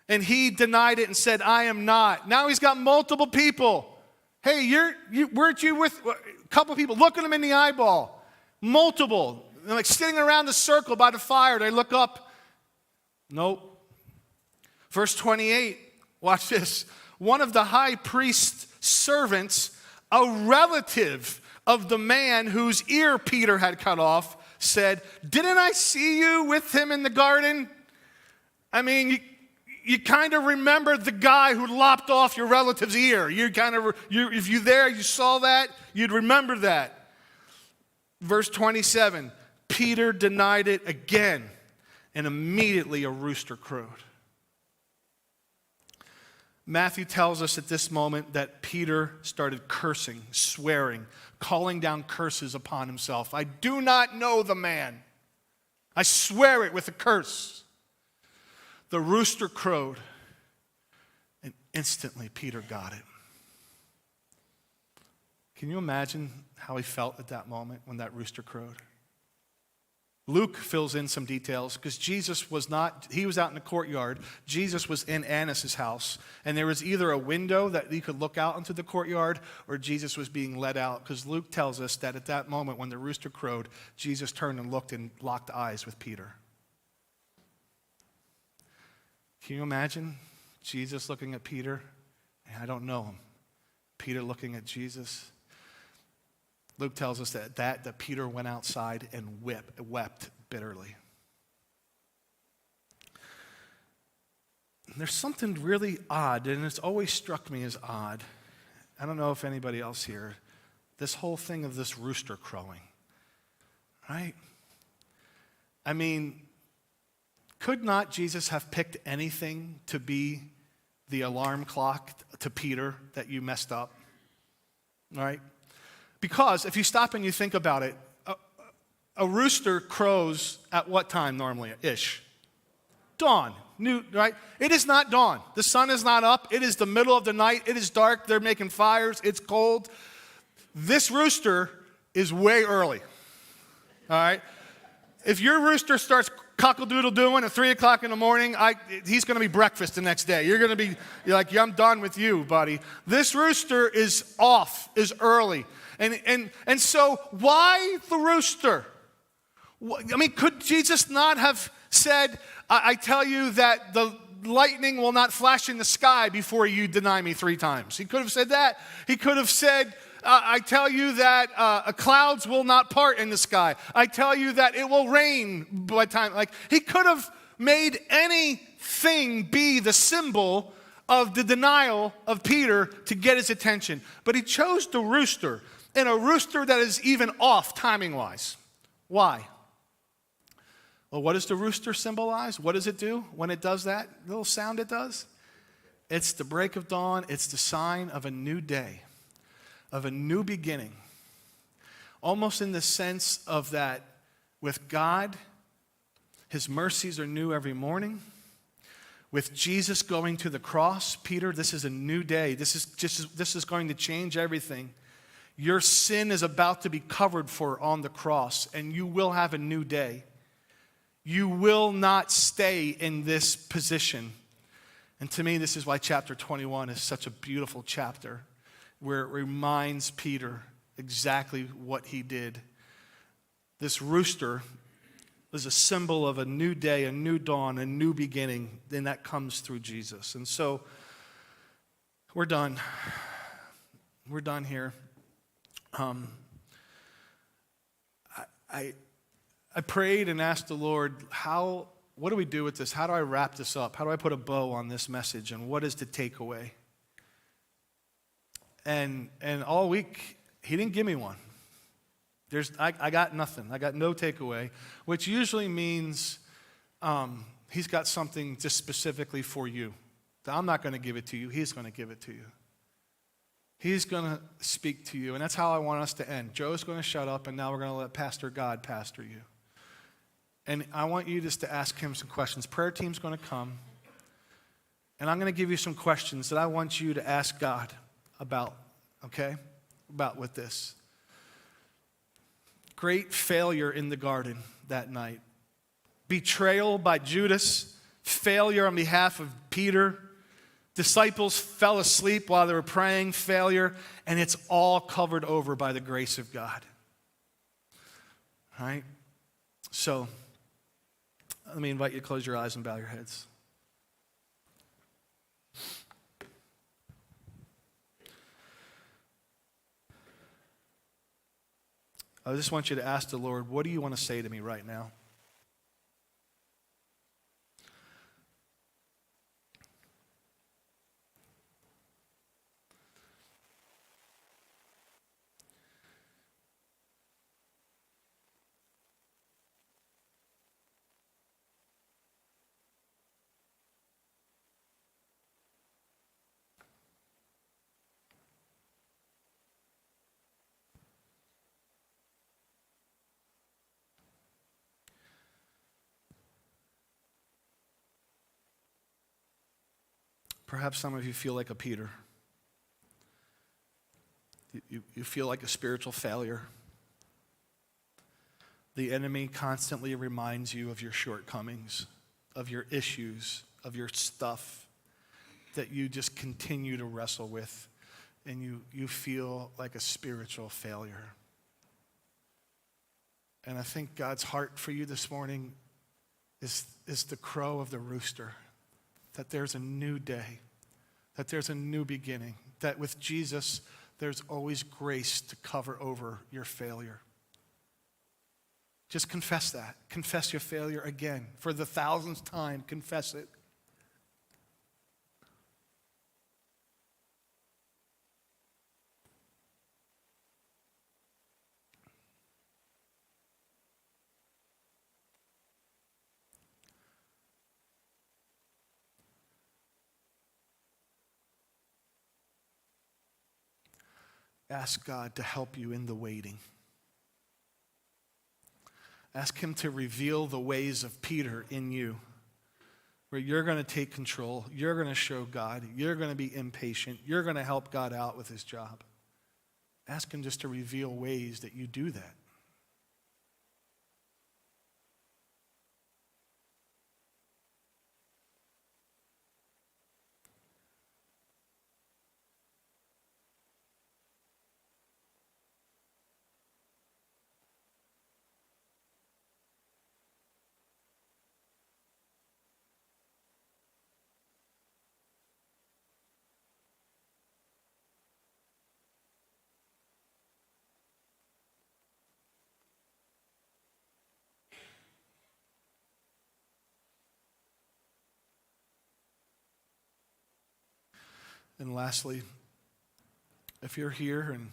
And he denied it and said, I am not. Now he's got multiple people. Hey, weren't you with a couple people? Look at him in the eyeball. Multiple. They're like sitting around the circle by the fire. They look up. Nope. Verse 28, watch this. One of the high priest's servants, a relative of the man whose ear Peter had cut off, said, didn't I see you with him in the garden? I mean, you kind of remember the guy who lopped off your relative's ear. If you're there, you saw that, you'd remember that. Verse 27, Peter denied it again, and immediately a rooster crowed. Matthew tells us at this moment that Peter started cursing, swearing, calling down curses upon himself. I do not know the man. I swear it with a curse. The rooster crowed, and instantly Peter got it. Can you imagine how he felt at that moment when that rooster crowed? Luke fills in some details because Jesus was he was out in the courtyard. Jesus was in Annas' house, and there was either a window that he could look out into the courtyard or Jesus was being led out, because Luke tells us that at that moment when the rooster crowed, Jesus turned and looked and locked eyes with Peter. Can you imagine Jesus looking at Peter? I don't know him. Peter looking at Jesus. Luke tells us that Peter went outside and wept bitterly. There's something really odd, and it's always struck me as odd. I don't know if anybody else here. This whole thing of this rooster crowing, right? I mean, could not Jesus have picked anything to be the alarm clock to Peter that you messed up, right? Because if you stop and you think about it, a rooster crows at what time normally, ish? Dawn, right? It is not dawn. The sun is not up. It is the middle of the night. It is dark. They're making fires. It's cold. This rooster is way early, all right? If your rooster starts cockle-doodle-doing at 3 o'clock in the morning, he's going to be breakfast the next day. You're like, I'm done with you, buddy. This rooster is off, is early. And so why the rooster? I mean, could Jesus not have said, I tell you that the lightning will not flash in the sky before you deny me 3 times? He could have said that. He could have said, I tell you that clouds will not part in the sky. I tell you that it will rain by time. Like, he could have made anything be the symbol of the denial of Peter to get his attention. But he chose the rooster, and a rooster that is even off timing-wise. Why? Well, what does the rooster symbolize? What does it do when it does that little sound it does? It's the break of dawn. It's the sign of a new day, of a new beginning. Almost in the sense of that with God, his mercies are new every morning. With Jesus going to the cross, Peter, this is a new day. This is going to change everything. Your sin is about to be covered for on the cross, and you will have a new day. You will not stay in this position. And to me, this is why chapter 21 is such a beautiful chapter, where it reminds Peter exactly what he did. This rooster is a symbol of a new day, a new dawn, a new beginning, and that comes through Jesus. And so we're done. We're done here. I prayed and asked the Lord, what do we do with this? How do I wrap this up? How do I put a bow on this message? And what is the takeaway? And all week, he didn't give me one. I got nothing. I got no takeaway, which usually means he's got something just specifically for you. I'm not going to give it to you. He's going to give it to you. He's going to speak to you, and that's how I want us to end. Joe's going to shut up, and now we're going to let Pastor God pastor you. And I want you just to ask him some questions. Prayer team's going to come, and I'm going to give you some questions that I want you to ask God about, okay? About with this. Great failure in the garden that night. Betrayal by Judas. Failure on behalf of Peter. Disciples fell asleep while they were praying. Failure. And it's all covered over by the grace of God. All right? So, let me invite you to close your eyes and bow your heads. I just want you to ask the Lord, what do you want to say to me right now? Perhaps some of you feel like a Peter. You feel like a spiritual failure. The enemy constantly reminds you of your shortcomings, of your issues, of your stuff that you just continue to wrestle with, and you feel like a spiritual failure. And I think God's heart for you this morning is the crow of the rooster, that there's a new day, that there's a new beginning, that with Jesus, there's always grace to cover over your failure. Just confess that. Confess your failure again. For the 1000th time, confess it. Ask God to help you in the waiting. Ask him to reveal the ways of Peter in you, where you're going to take control, you're going to show God, you're going to be impatient, you're going to help God out with his job. Ask him just to reveal ways that you do that. And lastly, if you're here and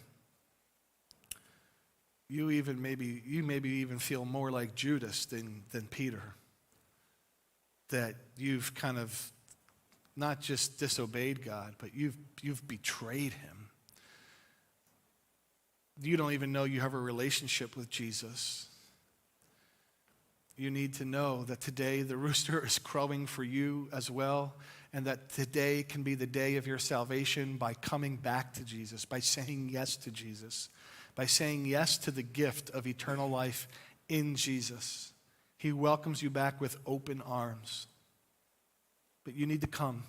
you maybe even feel more like Judas than Peter, that you've kind of not just disobeyed God, but you've betrayed him. You don't even know you have a relationship with Jesus. You need to know that today the rooster is crowing for you as well, and that today can be the day of your salvation by coming back to Jesus, by saying yes to Jesus, by saying yes to the gift of eternal life in Jesus. He welcomes you back with open arms. But you need to come.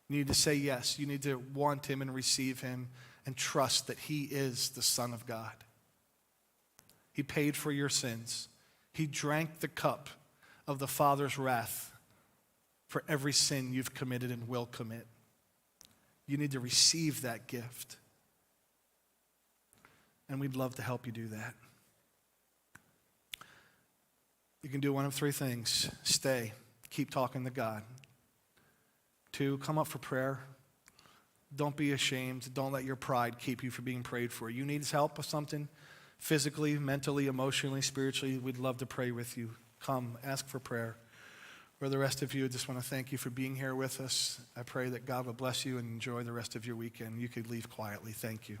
You need to say yes. You need to want him and receive him and trust that he is the Son of God. He paid for your sins. He drank the cup of the Father's wrath for every sin you've committed and will commit. You need to receive that gift. And we'd love to help you do that. You can do one of three things. Stay. Keep talking to God. 2, come up for prayer. Don't be ashamed. Don't let your pride keep you from being prayed for. You need help with something, physically, mentally, emotionally, spiritually, we'd love to pray with you. Come, ask for prayer. For the rest of you, I just want to thank you for being here with us. I pray that God will bless you and enjoy the rest of your weekend. You could leave quietly. Thank you.